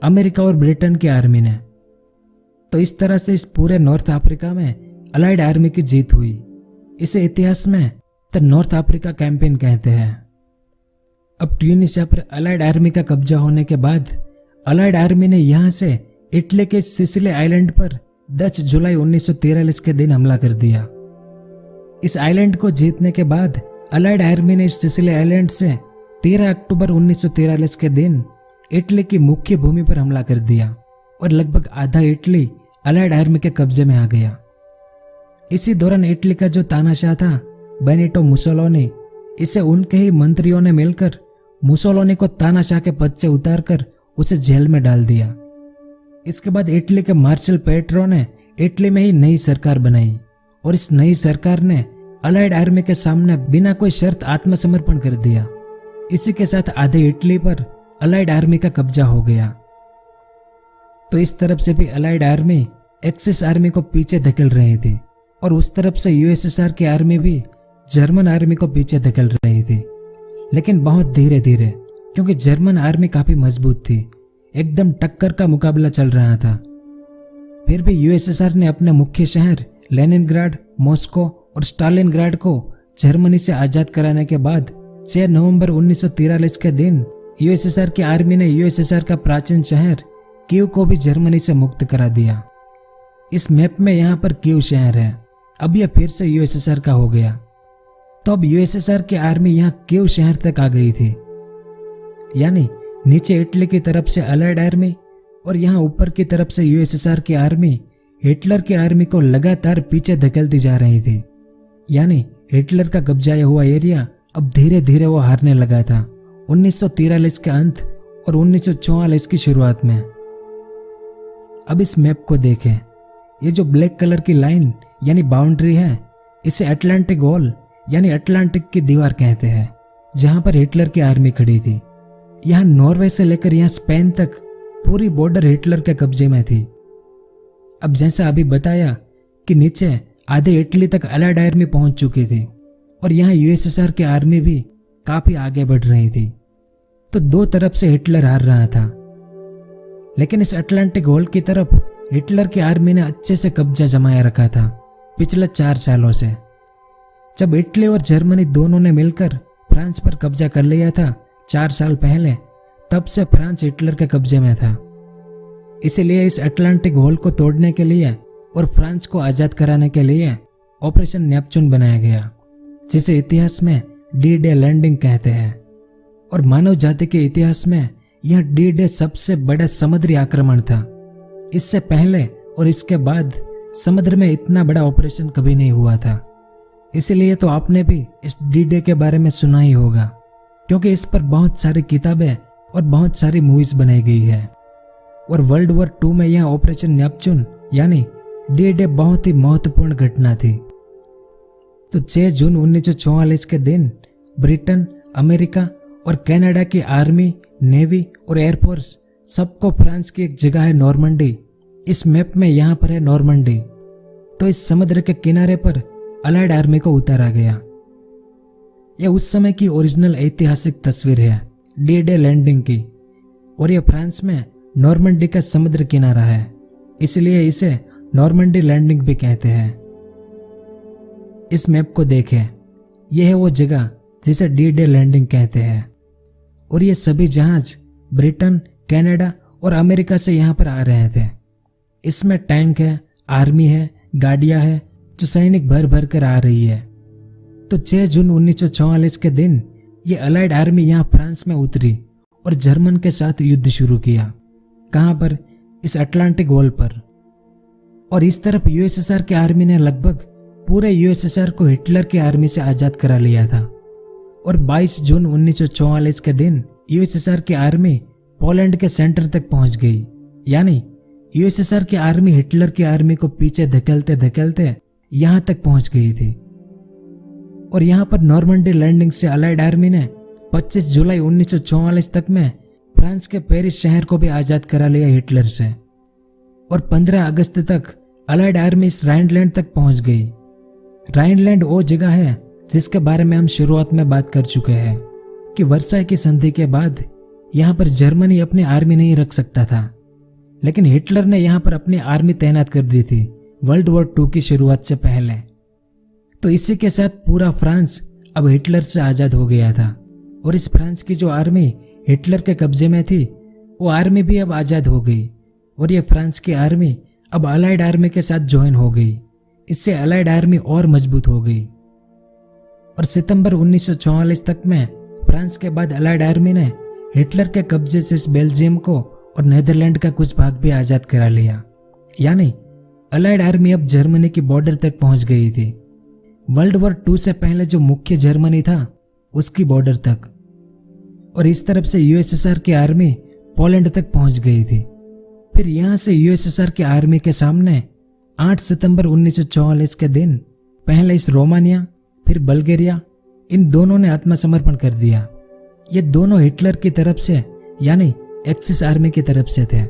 अमेरिका और ब्रिटेन की आर्मी ने। तो इस तरह से इस पूरे नॉर्थ अफ्रीका में अलाइड आर्मी की जीत हुई। इसे इतिहास में द नॉर्थ अफ्रीका कैंपेन कहते हैं। अब ट्यूनीशिया पर अलाइड आर्मी का कब्जा होने के बाद अलाइड आर्मी ने यहां से इटली के सिसिली आइलैंड पर 10 जुलाई 1943 के दिन हमला कर दिया। इस आइलैंड को जीतने के बाद अलाइड आर्मी ने इस सिसिली आइलैंड से 13 अक्टूबर 1943 के दिन इटली की मुख्य भूमि पर हमला कर दिया, और लगभग आधा इटली अलाइड आर्मी के कब्जे में आ गया। इसी दौरान इटली का जो तानाशाह था बेनिटो मुसोलिनी, इसे उनके ही मंत्रियों ने मिलकर मुसोलिनी को तानाशाह के पद से उतारकर उसे जेल में डाल दिया। इसके बाद इटली के मार्शल पेट्रो ने इटली में ही नई सरकार बनाई, और इस नई सरकार ने अलाइड आर्मी के सामने बिना कोई शर्त आत्मसमर्पण कर दिया। इसी के साथ आधे इटली पर अलाइड आर्मी का कब्जा हो गया। तो इस तरफ से भी अलाइड आर्मी एक्सिस आर्मी को पीछे धकेल रही थी, और उस तरफ से यूएसएसआर की आर्मी भी जर्मन आर्मी को पीछे धकेल रही थी, लेकिन बहुत धीरे धीरे, क्योंकि जर्मन आर्मी काफी मजबूत थी। एकदम टक्कर का मुकाबला चल रहा था। फिर भी यूएसएसआर ने अपने मुख्य शहर लेनिनग्राड, मॉस्को और स्टालिनग्राड को जर्मनी से आजाद कराने के बाद 6 नवंबर 1943 के दिन यूएसएसआर की आर्मी ने यूएसएसआर का प्राचीन शहर कीव को भी जर्मनी से मुक्त करा दिया। इस मैप में यहाँ पर कीव शहर है। अब यह फिर से यूएसएसआर का हो गया। तो अब यूएसएसआर की आर्मी यहाँ कीव शहर तक आ गई थी, यानी नीचे इटली की तरफ से अलाइड आर्मी और यहाँ ऊपर की तरफ से यूएसएसआर की आर्मी हिटलर की आर्मी को लगातार पीछे धकेलती जा रही थी। यानी हिटलर का कब्जा हुआ एरिया अब धीरे धीरे वो हारने लगा था 1943 के अंत और 1944 की शुरुआत में। अब इस मैप को देखें। ये जो ब्लैक कलर की लाइन यानी बाउंड्री है, इसे अटलांटिक वॉल यानी अटलांटिक की दीवार कहते हैं, जहां पर हिटलर की आर्मी खड़ी थी। यहाँ नॉर्वे से लेकर यहाँ स्पेन तक पूरी बॉर्डर हिटलर के कब्जे में थी। अब जैसा अभी बताया कि नीचे आधे इटली तक अलाइड आर्मी पहुंच चुकी थी और यहाँ यूएसएसआर की आर्मी भी काफी आगे बढ़ रही थी। तो दो तरफ से हिटलर हार रहा था, लेकिन इस अटलांटिक वॉल की तरफ हिटलर की आर्मी ने अच्छे से कब्जा जमाया रखा था पिछले 4 सालों से। जब इटली और जर्मनी दोनों ने मिलकर फ्रांस पर कब्जा कर लिया था 4 साल पहले, तब से फ्रांस हिटलर के कब्जे में था। इसलिए इस अटलांटिक वॉल को तोड़ने के लिए और फ्रांस को आजाद कराने के लिए ऑपरेशन नेपच्यून बनाया गया, जिसे इतिहास में डी डे लैंडिंग कहते हैं। और मानव जाति के इतिहास में यह डी डे सबसे बड़ा समुद्री आक्रमण था। इससे पहले और इसके बाद समुद्र में इतना बड़ा ऑपरेशन कभी नहीं हुआ था। इसलिए तो आपने भी इस डी डे के बारे में सुना ही होगा, क्योंकि इस पर बहुत सारी किताबें और बहुत सारी मूवीज बनाई गई है। और वर्ल्ड वॉर 2 में यह ऑपरेशन नेपच्यून यानी डी डे बहुत ही महत्वपूर्ण घटना थी। तो 6 जून 1944 के दिन ब्रिटेन, अमेरिका और कनाडा की आर्मी, नेवी और एयरफोर्स सबको फ्रांस की एक जगह है नॉर्मंडी। इस मैप में यहाँ पर है नॉर्मंडी। तो इस समुद्र के किनारे पर अलाइड आर्मी को उतारा गया। यह उस समय की ओरिजिनल ऐतिहासिक तस्वीर है डी डे लैंडिंग की। और यह फ्रांस में नॉर्मंडी का समुद्र किनारा है, इसलिए इसे नॉर्मंडी लैंडिंग भी कहते हैं। इस मैप को देखें। यह है वो जगह जिसे डी डे लैंडिंग कहते हैं। और ये सभी जहाज ब्रिटेन, कनाडा और अमेरिका से यहाँ पर आ रहे थे। इसमें टैंक है, आर्मी है, गाड़ियां है, जो सैनिक भर भर कर आ रही है। तो 6 जून 1944 के दिन ये अलाइड आर्मी यहाँ फ्रांस में उतरी और जर्मन के साथ युद्ध शुरू किया। कहाँ पर? इस अटलांटिक वॉल पर। और इस तरफ यूएसएसआर की आर्मी ने लगभग पूरे यूएसएसआर को हिटलर की आर्मी से आजाद करा लिया था। और 22 जून 1944 के दिन यूएसएसआर की आर्मी पोलैंड के सेंटर तक पहुंच गई। यानी यूएसएसआर की आर्मी हिटलर की आर्मी को पीछे धकेलते धकेलते यहां तक पहुंच गई थी। और यहां पर नॉर्मंडी लैंडिंग से अलाइड आर्मी ने 25 जुलाई 1944 तक में फ्रांस के पेरिस शहर को भी आजाद करा लिया हिटलर से। और 15 अगस्त तक अलाइड आर्मी इस राइनलैंड तक पहुंच गई। राइनलैंड वो जगह है जिसके बारे में हम शुरुआत में बात कर चुके हैं कि वर्साई की संधि के बाद यहां पर जर्मनी अपनी आर्मी नहीं रख सकता था, लेकिन हिटलर ने यहां पर अपनी आर्मी तैनात कर दी थी वर्ल्ड वॉर 2 की शुरुआत से पहले। तो इसी के साथ पूरा फ्रांस अब हिटलर से आजाद हो गया था। और इस फ्रांस की जो आर्मी हिटलर के कब्जे में थी, वो आर्मी भी अब आजाद हो गई। और ये फ्रांस की आर्मी अब अलाइड आर्मी के साथ ज्वाइन हो गई। इससे अलाइड आर्मी और मजबूत हो गई। और सितंबर 1944 तक में फ्रांस के बाद अलाइड आर्मी ने हिटलर के कब्जे से इस बेल्जियम को और नीदरलैंड का कुछ भाग भी आजाद करा लिया। यानी अलाइड आर्मी अब जर्मनी की बॉर्डर तक पहुंच गई थी, वर्ल्ड वॉर 2 से पहले जो मुख्य जर्मनी था उसकी बॉर्डर तक। और इस तरफ से यूएसएसआर की आर्मी पोलैंड तक पहुंच गई थी। फिर यहां से यूएसएसआर की आर्मी के सामने 8 सितंबर 1944 के दिन पहले इस रोमानिया फिर बल्गेरिया, इन दोनों ने आत्मसमर्पण कर दिया। ये दोनों हिटलर की तरफ से यानी एक्सिस आर्मी की तरफ से थे।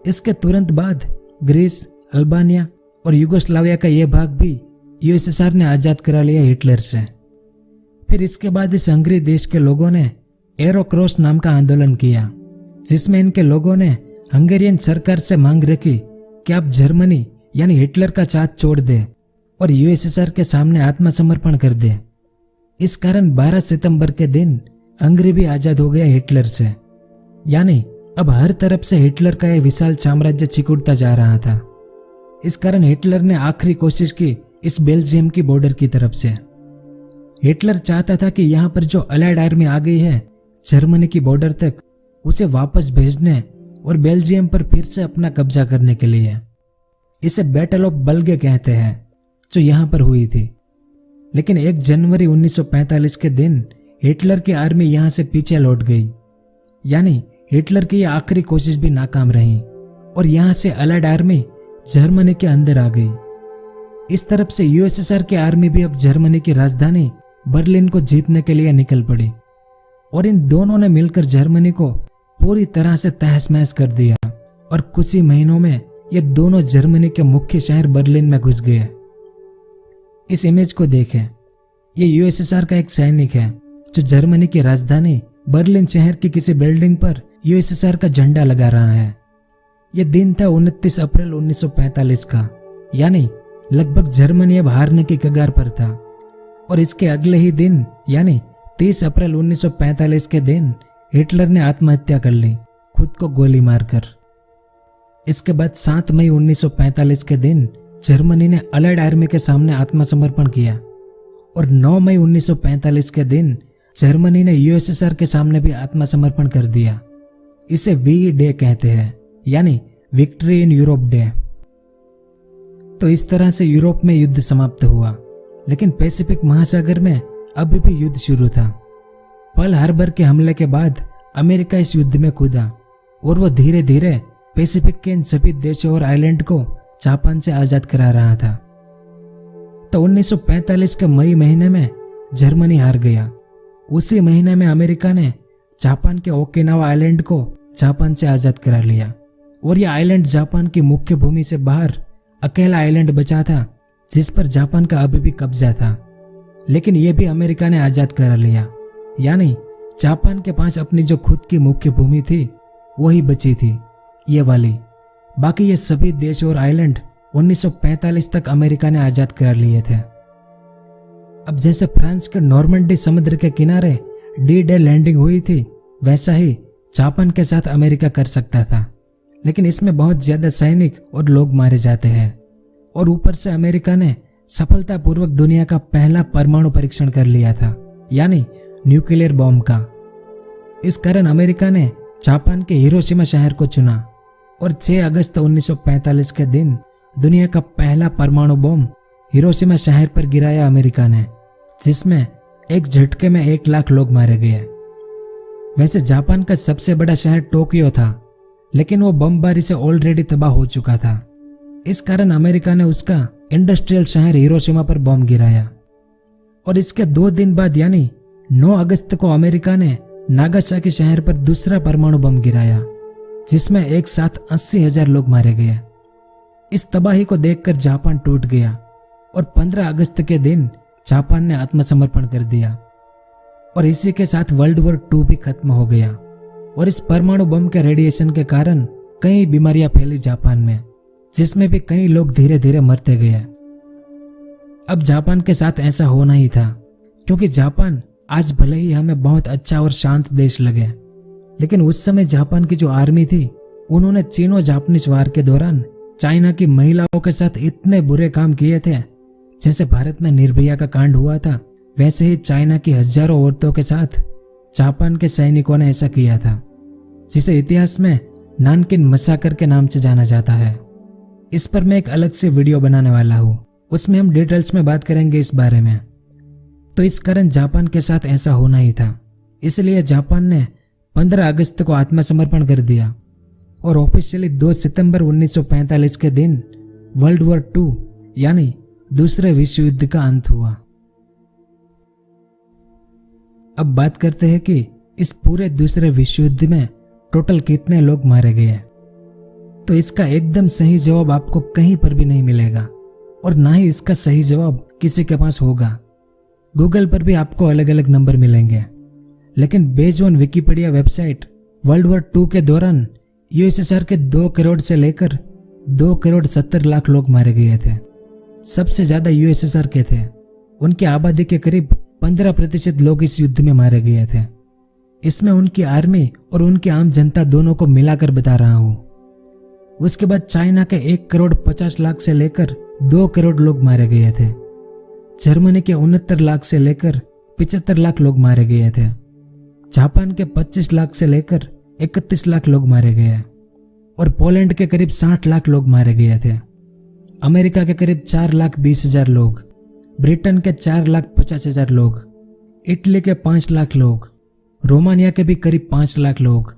इसके तुरंत बाद ग्रीस, अल्बानिया और युगोस्लाविया का यह भाग भी यूएसएसआर ने आजाद करा लिया हिटलर से। फिर इसके बाद इस हंगरी देश के लोगों ने एरो क्रॉस नाम का आंदोलन किया, जिसमें इनके लोगों ने हंगेरियन सरकार से मांग रखी कि आप जर्मनी यानी हिटलर का साथ छोड़ दे और यूएसएसआर के सामने आत्मसमर्पण कर दे। इस कारण 12 सितंबर के दिन हंगरी भी आजाद हो गया हिटलर से। यानी अब हर तरफ से हिटलर का यह विशाल साम्राज्य चिकुड़ता जा रहा था। इस कारण हिटलर ने आखिरी कोशिश की इस बेल्जियम की बॉर्डर की तरफ से। हिटलर चाहता था कि यहाँ पर जो अलाइड आर्मी आ गई है जर्मनी की बॉर्डर तक, उसे वापस भेजने और बेल्जियम पर फिर से अपना कब्जा करने के लिए। इसे बैटल ऑफ बल्गे कहते हैं, जो यहाँ पर हुई थी। लेकिन 1 जनवरी 1945 के दिन हिटलर की आर्मी यहाँ से पीछे लौट गई। यानी हिटलर की यह आखिरी कोशिश भी नाकाम रही और यहाँ से अलाइड आर्मी जर्मनी के अंदर आ गई। इस तरफ से यूएसएसआर की आर्मी भी अब जर्मनी की राजधानी बर्लिन को जीतने के लिए निकल पड़ी और इन दोनों ने मिलकर जर्मनी को पूरी तरह से तहस महस कर दिया और कुछ ही महीनों में ये दोनों जर्मनी के मुख्य शहर बर्लिन में घुस गए। इस इमेज को देखें, ये यूएसएसआर का एक सैनिक है जो जर्मनी की राजधानी बर्लिन शहर की किसी बिल्डिंग पर यूएसएसआर का झंडा लगा रहा है। यह दिन था 29 अप्रैल 1945 का, यानी लगभग जर्मनी अब हारने की कगार पर था। और इसके अगले ही दिन यानी 30 अप्रैल 1945 के दिन हिटलर ने आत्महत्या कर ली, खुद को गोली मारकर। इसके बाद 7 मई 1945 के दिन जर्मनी ने अलाइड आर्मी के सामने आत्मसमर्पण किया और 9 मई 1945 के दिन जर्मनी ने यूएसएसआर के सामने भी आत्मसमर्पण कर दिया। इसे वी डे कहते हैं, यानी विक्ट्री इन यूरोप डे। तो इस तरह से यूरोप में युद्ध समाप्त हुआ, लेकिन पैसिफिक महासागर में अभी भी युद्ध शुरू था। पर्ल हार्बर के हमले के बाद अमेरिका इस युद्ध में कूदा और वो धीरे धीरे पैसिफिक के इन सभी देशों और आइलैंड को जापान से आजाद करा रहा था। तो 1945 के मई महीने में जर्मनी हार गया। उसी महीने में अमेरिका ने जापान के ओकिनावा आइलैंड को जापान से आजाद करा लिया और यह आइलैंड जापान की मुख्य भूमि से बाहर अकेला आइलैंड बचा था जिस पर जापान का अभी भी कब्जा था। लेकिन यह भी अमेरिका ने आजाद करा लिया, यानी जापान के पास अपनी जो खुद की मुख्य भूमि थी वही बची थी, ये वाली। बाकी ये सभी देश और आइलैंड 1945 तक अमेरिका ने आजाद करा लिए थे। अब जैसे फ्रांस के नॉर्मंडी समुद्र के किनारे डी डे लैंडिंग हुई थी, वैसा ही जापान के साथ अमेरिका कर सकता था। लेकिन इसमें बहुत ज्यादा सैनिक और लोग मारे जाते हैं और ऊपर से अमेरिका ने सफलतापूर्वक दुनिया का पहला परमाणु परीक्षण कर लिया था, यानी न्यूक्लियर बॉम्ब का। इस कारण अमेरिका ने जापान के हिरोशिमा शहर को चुना और 6 अगस्त 1945 के दिन दुनिया का पहला परमाणु बॉम्ब हिरोशिमा शहर पर गिराया अमेरिका ने, जिसमें एक झटके में 1 लाख लोग मारे गए। वैसे जापान का सबसे बड़ा शहर टोक्यो था, लेकिन वो बमबारी से ऑलरेडी तबाह हो चुका था। इस कारण अमेरिका ने उसका इंडस्ट्रियल शहर हिरोशिमा पर बम गिराया और इसके 2 दिन बाद यानी 9 अगस्त को अमेरिका ने नागासाकी शहर पर दूसरा परमाणु बम गिराया, जिसमें एक साथ 80,000 लोग मारे गए। इस तबाही को देखकर जापान टूट गया और 15 अगस्त के दिन जापान ने आत्मसमर्पण कर दिया और इसी के साथ वर्ल्ड वॉर 2 भी खत्म हो गया। और इस परमाणु बम के रेडिएशन के कारण कई बीमारियां फैली जापान में, जिसमें भी कई लोग धीरे धीरे मरते गए। अब जापान के साथ ऐसा होना ही था, क्योंकि जापान आज भले ही हमें बहुत अच्छा और शांत देश लगे, लेकिन उस समय जापान की जो आर्मी थी उन्होंने चीनो जापानीज वार के दौरान चाइना की महिलाओं के साथ इतने बुरे काम किए थे। जैसे भारत में निर्भया का कांड हुआ था, वैसे ही चाइना की हजारों औरतों के साथ जापान के सैनिकों ने ऐसा किया था, जिसे इतिहास में नानकिन मसाकर के नाम से जाना जाता है। इस पर मैं एक अलग से वीडियो बनाने वाला हूँ, उसमें हम डिटेल्स में बात करेंगे इस बारे में। तो इस कारण जापान के साथ ऐसा होना ही था, इसलिए जापान ने 15 अगस्त को आत्मसमर्पण कर दिया और ऑफिशियली 2 सितंबर 1945 के दिन वर्ल्ड वॉर 2 यानी दूसरे विश्व युद्ध का अंत हुआ। अब बात करते हैं कि इस पूरे दूसरे विश्व युद्ध में टोटल कितने लोग मारे गए। तो इसका एकदम सही जवाब आपको कहीं पर भी नहीं मिलेगा और ना ही इसका सही जवाब किसी के पास होगा। गूगल पर भी आपको अलग अलग नंबर मिलेंगे, लेकिन based on Wikipedia website world war 2 के दौरान यूएसएसआर के 2 करोड़ से लेकर 2 करोड़ 70 लाख लोग मारे गए थे। सबसे ज्यादा यूएसएसआर के थे। उनकी आबादी के करीब 15% लोग इस युद्ध में मारे गए थे। इसमें उनकी आर्मी और उनकी आम जनता दोनों को मिलाकर बता रहा हूं। उसके बाद चाइना के 1 करोड़ 50 लाख से लेकर 2 करोड़ लोग मारे गए थे। जर्मनी के 69 लाख से लेकर 75 लाख लोग मारे गए थे। जापान के 25 लाख से लेकर 31 लाख लोग मारे गए और पोलैंड के करीब 60 लाख लोग मारे गए थे। अमेरिका के करीब 4,20,000 लोग, ब्रिटेन के 4,50,000 लोग, इटली के 5 लाख लोग, रोमानिया के भी करीब 5 लाख लोग,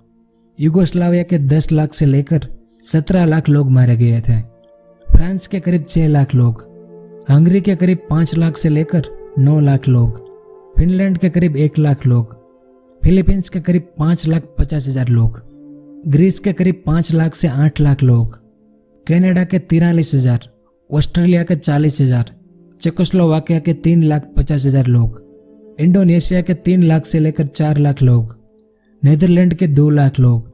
युगोस्लाविया के 10 लाख से लेकर 17 लाख लोग मारे गए थे। फ्रांस के करीब 6 लाख लोग, हंगरी के करीब 5 लाख से लेकर 9 लाख लोग, फिनलैंड के करीब 1 लाख लोग, फिलीपींस के करीब 5,50,000 लोग, ग्रीस के करीब 5 लाख से 8 लाख लोग, कनाडा के 43,000, ऑस्ट्रेलिया के 40,000, चेकोस्लोवाकिया के 3,50,000 लोग, इंडोनेशिया के 3 लाख से लेकर 4 लाख लोग, नीदरलैंड के 2 लाख लोग,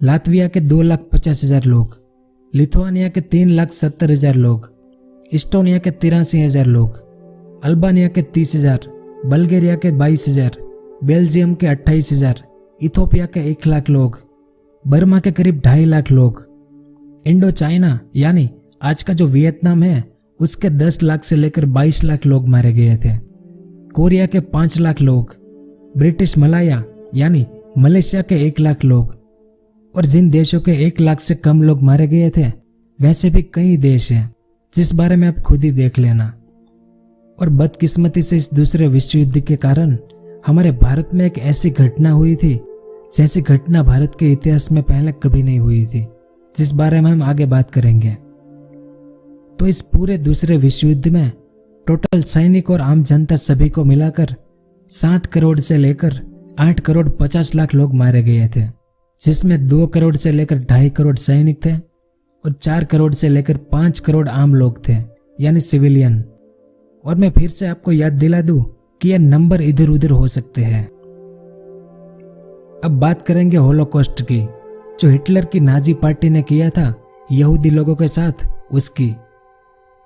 लातविया के 2,50,000 लोग, लिथुआनिया के 3,70,000 लोग, इस्टोनिया के 83,000 लोग, अल्बानिया के 30,000, बल्गेरिया के 22,000, बेल्जियम के 28,000, इथोपिया के 1 लाख लोग, बर्मा के करीब 2.5 लाख लोग, इंडो चाइना यानी आज का जो वियतनाम है उसके 10 लाख से लेकर 22 लाख लोग मारे गए थे, कोरिया के 5 लाख लोग, ब्रिटिश मलाया यानी मलेशिया के 1 लाख लोग, और जिन देशों के 1 लाख से कम लोग मारे गए थे वैसे भी कई देश हैं जिस बारे में आप खुद ही देख लेना। और बदकिस्मती से इस दूसरे विश्व युद्ध के कारण हमारे भारत में एक ऐसी घटना हुई थी जैसी घटना भारत के इतिहास में पहले कभी नहीं हुई थी, जिस बारे में हम आगे बात करेंगे। तो इस पूरे दूसरे विश्व युद्ध में टोटल सैनिक और आम जनता सभी को मिलाकर 7 करोड़ से लेकर 8 करोड़ 50 लाख लोग मारे गए थे, जिसमें 2 करोड़ से लेकर 2.5 करोड़ सैनिक थे और 4 करोड़ से लेकर 5 करोड़ आम लोग थे यानी सिविलियन। और मैं फिर से आपको याद दिला दूं कि यह नंबर इधर उधर हो सकते हैं। अब बात करेंगे होलोकॉस्ट की, जो हिटलर की नाजी पार्टी ने किया था यहूदी लोगों के साथ, उसकी।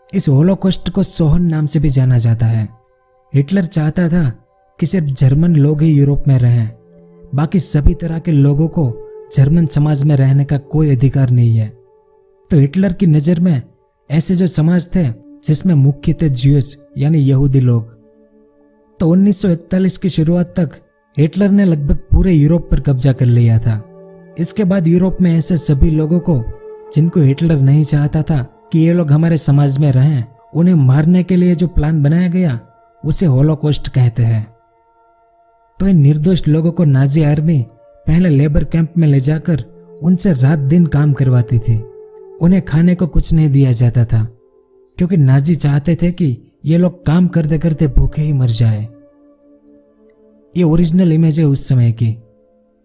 इस होलोकॉस्ट को सोहन नाम से भी जाना जाता है। हिटलर चाहता था कि सिर्फ जर्मन लोग ही यूरोप में रहें, बाकी सभी तरह के लोगों को जर्मन समाज में रहने का कोई अधिकार नहीं है। तो हिटलर की नज़र में ऐसे जो समाज थे जिसमें मुख्य थे ज्यूस यानी यहूदी लोग। तो 1941 की शुरुआत तक हिटलर ने लगभग पूरे यूरोप पर कब्जा कर लिया था। इसके बाद यूरोप में ऐसे सभी लोगों को जिनको हिटलर नहीं चाहता था कि ये लोग हमारे समाज में रहें, उन्हें मारने के लिए जो प्लान बनाया गया उसे होलोकॉस्ट कहते हैं। तो इन निर्दोष लोगों को नाजी आर्मी पहले लेबर कैंप में ले जाकर उनसे रात दिन काम करवाती थी। उन्हें खाने को कुछ नहीं दिया जाता था क्योंकि नाजी चाहते थे कि ये लोग काम करते करते भूखे ही मर जाए। ये ओरिजिनल इमेज है उस समय की।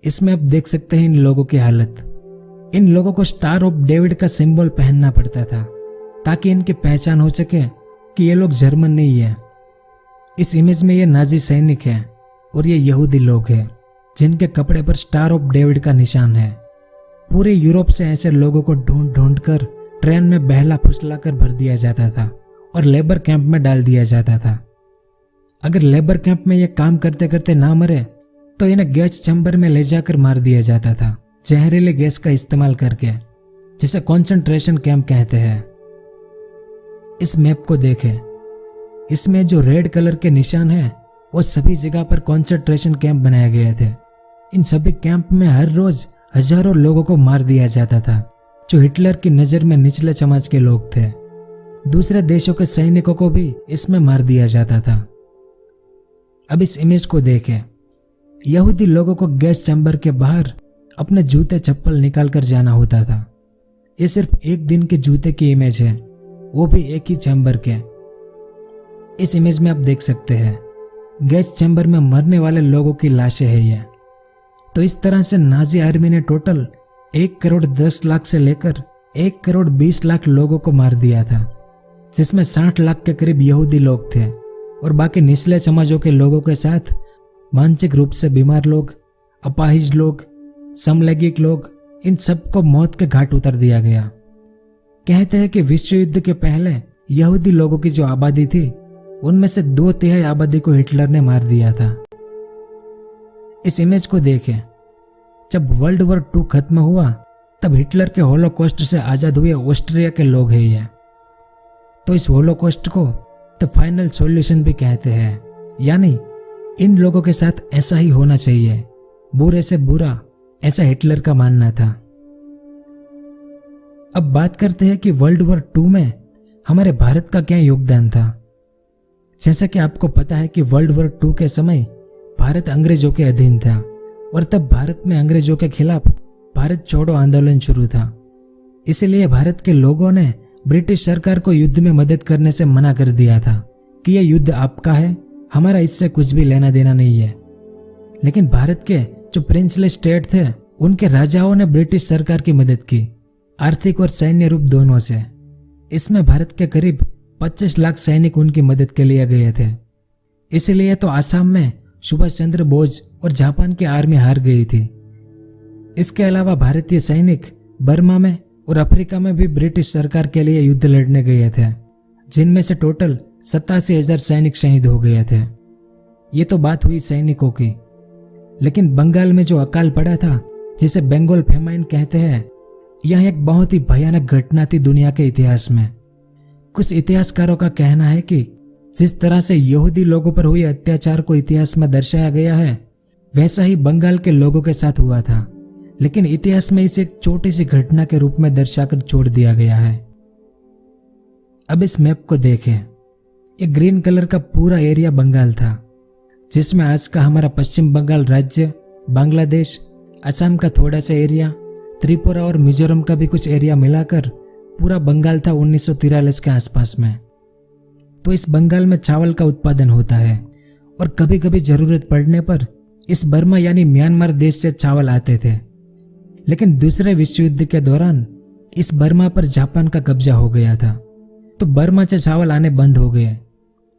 इसमें आप देख सकते हैं इन लोगों की हालत। इन लोगों को स्टार ऑफ डेविड का सिंबल पहनना पड़ता था ताकि इनकी पहचान हो सके कि ये लोग जर्मन नहीं है। इस इमेज में ये नाजी सैनिक है और ये यहूदी लोग हैं जिनके कपड़े पर स्टार ऑफ डेविड का निशान है। पूरे यूरोप से ऐसे लोगों को ढूंढ ढूंढ कर ट्रेन में बहला फुसला कर भर दिया जाता था और लेबर कैंप में डाल दिया जाता था। अगर लेबर कैंप में ये काम करते करते ना मरे तो इन्हें गैस चैम्बर में ले जाकर मार दिया जाता था, जहरीले गैस का इस्तेमाल करके, जिसे कॉन्सेंट्रेशन कैंप कहते हैं। इस मैप को देखें, इसमें जो रेड कलर के निशान हैं वो सभी जगह पर कॉन्सेंट्रेशन कैंप बनाए गए थे। इन सभी कैंप में हर रोज हजारों लोगों को मार दिया जाता था जो हिटलर की नजर में निचले समाज के लोग थे। दूसरे देशों के सैनिकों को भी इसमें मार दिया जाता था। अब इस इमेज को देखें, यहूदी लोगों को गैस चैम्बर के बाहर अपने जूते चप्पल निकाल कर जाना होता था। ये सिर्फ एक दिन के जूते की इमेज है, वो भी एक ही चैम्बर के। इस इमेज में आप देख सकते हैं गैस चैम्बर में मरने वाले लोगों की लाशें हैं ये। तो इस तरह से नाजी आर्मी ने टोटल 1 करोड़ 10 लाख से लेकर 1,20,00,000 लोगों को मार दिया था, जिसमें 60 लाख के करीब यहूदी लोग थे और बाकी निचले समाजों के लोगों के साथ मानसिक रूप से बीमार लोग, अपाहिज लोग, समलैंगिक लोग, इन सबको मौत के घाट उतार दिया गया। कहते हैं कि विश्व युद्ध के पहले यहूदी लोगों की जो आबादी थी उनमें से 2/3 आबादी को हिटलर ने मार दिया था। इस इमेज को देखें, जब वर्ल्ड वॉर 2 खत्म हुआ तब हिटलर के होलोकॉस्ट से आजाद हुए ऑस्ट्रिया के लोग हैं ये। तो इस होलोकॉस्ट को द फाइनल सॉल्यूशन भी कहते हैं, यानी इन लोगों के साथ ऐसा ही होना चाहिए, बुरे से बुरा, ऐसा हिटलर का मानना था। अब बात करते हैं कि वर्ल्ड वॉर 2 में हमारे भारत का क्या योगदान था। जैसा कि आपको पता है कि वर्ल्ड वॉर 2 के समय भारत अंग्रेजों के अधीन था और तब भारत में अंग्रेजों के खिलाफ भारत छोड़ो आंदोलन शुरू था। इसलिए भारत के लोगों ने ब्रिटिश सरकार को युद्ध में मदद करने से मना कर दिया था कि यह युद्ध आपका है, हमारा इससे कुछ भी लेना देना नहीं है। लेकिन भारत के जो प्रिंसली स्टेट थे उनके राजाओं ने ब्रिटिश सरकार की मदद की, आर्थिक और सैन्य रूप दोनों से। इसमें भारत के करीब 25 लाख सैनिक उनकी मदद के लिए गए थे। इसलिए तो आसाम में सुभाष चंद्र बोस और जापान की आर्मी हार गई थी। इसके अलावा भारतीय सैनिक बर्मा में और अफ्रीका में भी ब्रिटिश सरकार के लिए युद्ध लड़ने गए थे, जिनमें से टोटल 87,000 सैनिक शहीद हो गए थे। ये तो बात हुई सैनिकों की। लेकिन बंगाल में जो अकाल पड़ा था, जिसे बंगाल फेमाइन कहते हैं, यह एक बहुत ही भयानक घटना थी दुनिया के इतिहास में। कुछ इतिहासकारों का कहना है कि जिस तरह से यहूदी लोगों पर हुए अत्याचार को इतिहास में दर्शाया गया है, वैसा ही बंगाल के लोगों के साथ हुआ था, लेकिन इतिहास में इसे एक छोटी सी घटना के रूप में दर्शाकर छोड़ दिया गया है। अब इस मैप को देखें। ये ग्रीन कलर का पूरा एरिया बंगाल था, जिसमें आज का हमारा पश्चिम बंगाल राज्य, बांग्लादेश, असम का थोड़ा सा एरिया, त्रिपुरा और मिजोरम का भी कुछ एरिया मिलाकर पूरा बंगाल था 1943 के आसपास में। तो इस बंगाल में चावल का उत्पादन होता है और कभी कभी जरूरत पड़ने पर इस बर्मा यानी म्यांमार देश से चावल आते थे। लेकिन दूसरे विश्व युद्ध के दौरान इस बर्मा पर जापान का कब्जा हो गया था, तो बर्मा से चावल आने बंद हो गए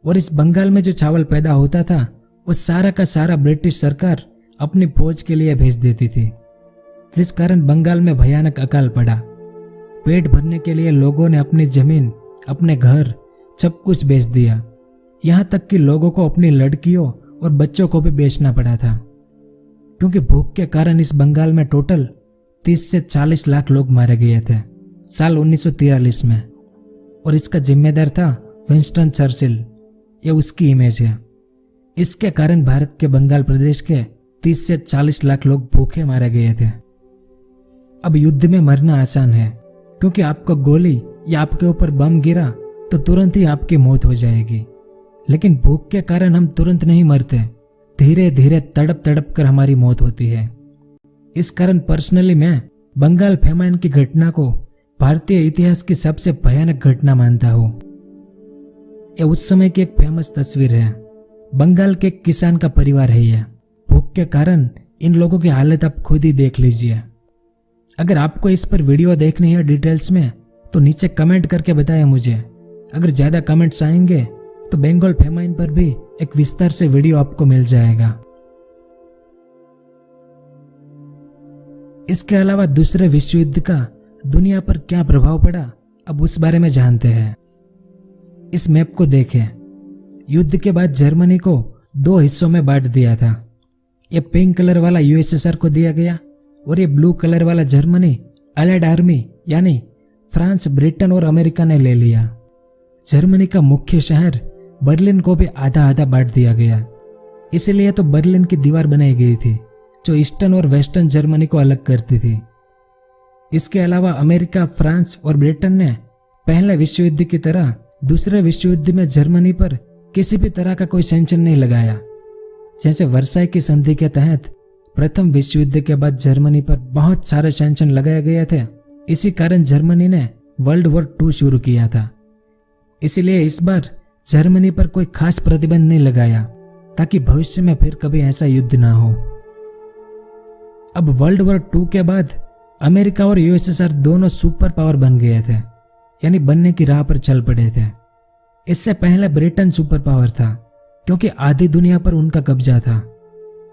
और इस बंगाल में जो चावल पैदा होता था वो सारा का सारा ब्रिटिश सरकार अपनी फौज के लिए भेज देती थी, जिस कारण बंगाल में भयानक अकाल पड़ा। पेट भरने के लिए लोगों ने अपनी जमीन, अपने घर, सब कुछ बेच दिया। यहाँ तक कि लोगों को अपनी लड़कियों और बच्चों को भी बेचना पड़ा था, क्योंकि भूख के कारण इस बंगाल में टोटल 30 से 40 लाख लोग मारे गए थे साल 1943 में। और इसका जिम्मेदार था विंस्टन चर्चिल। यह उसकी इमेज है। इसके कारण भारत के बंगाल प्रदेश के 30 से 40 लाख लोग भूखे मारे गए थे। अब युद्ध में मरना आसान है, क्योंकि आपको गोली या आपके ऊपर बम गिरा तो तुरंत ही आपकी मौत हो जाएगी। लेकिन भूख के कारण हम तुरंत नहीं मरते, धीरे धीरे तड़प तड़प कर हमारी मौत होती है। इस कारण पर्सनली मैं बंगाल फेमाइन की घटना को भारतीय इतिहास की सबसे भयानक घटना मानता हूँ। यह उस समय की एक फेमस तस्वीर है। बंगाल के एक किसान का परिवार है यह। भूख के कारण इन लोगों की हालत आप खुद ही देख लीजिए। अगर आपको इस पर वीडियो देखनी है डिटेल्स में तो नीचे कमेंट करके बताएं मुझे। अगर ज्यादा कमेंट्स आएंगे तो बंगाल फेमाइन पर भी एक विस्तार से वीडियो आपको मिल जाएगा। इसके अलावा दूसरे विश्व युद्ध का दुनिया पर क्या प्रभाव पड़ा, अब उस बारे में जानते हैं। इस मैप को देखें। युद्ध के बाद जर्मनी को 2 हिस्सों में बांट दिया था। यह पिंक कलर वाला यूएसएसआर को दिया गया और ये ब्लू कलर वाला जर्मनी अलाइड आर्मी यानी फ्रांस, ब्रिटेन और अमेरिका ने ले लिया। जर्मनी का मुख्य शहर बर्लिन को भी आधा आधा बांट दिया गया। इसलिए तो बर्लिन की दीवार बनाई गई थी, जो ईस्टर्न और वेस्टर्न जर्मनी को अलग करती थी। इसके अलावा अमेरिका, फ्रांस और ब्रिटेन ने पहले विश्व युद्ध की तरह दूसरे विश्व युद्ध में जर्मनी पर किसी भी तरह का कोई सैंक्शन नहीं लगाया। जैसे वर्साई की संधि के तहत प्रथम विश्व युद्ध के बाद जर्मनी पर बहुत सारे सैंक्शन लगाए गए थे। इसी कारण जर्मनी ने वर्ल्ड वॉर 2 शुरू किया था। इसलिए इस बार जर्मनी पर कोई खास प्रतिबंध नहीं लगाया, ताकि भविष्य में फिर कभी ऐसा युद्ध ना हो। अब वर्ल्ड वॉर 2 के बाद अमेरिका और यूएसएसआर दोनों सुपर पावर बन गए थे, यानी बनने की राह पर चल पड़े थे। इससे पहले ब्रिटेन सुपर पावर था क्योंकि आधी दुनिया पर उनका कब्जा था।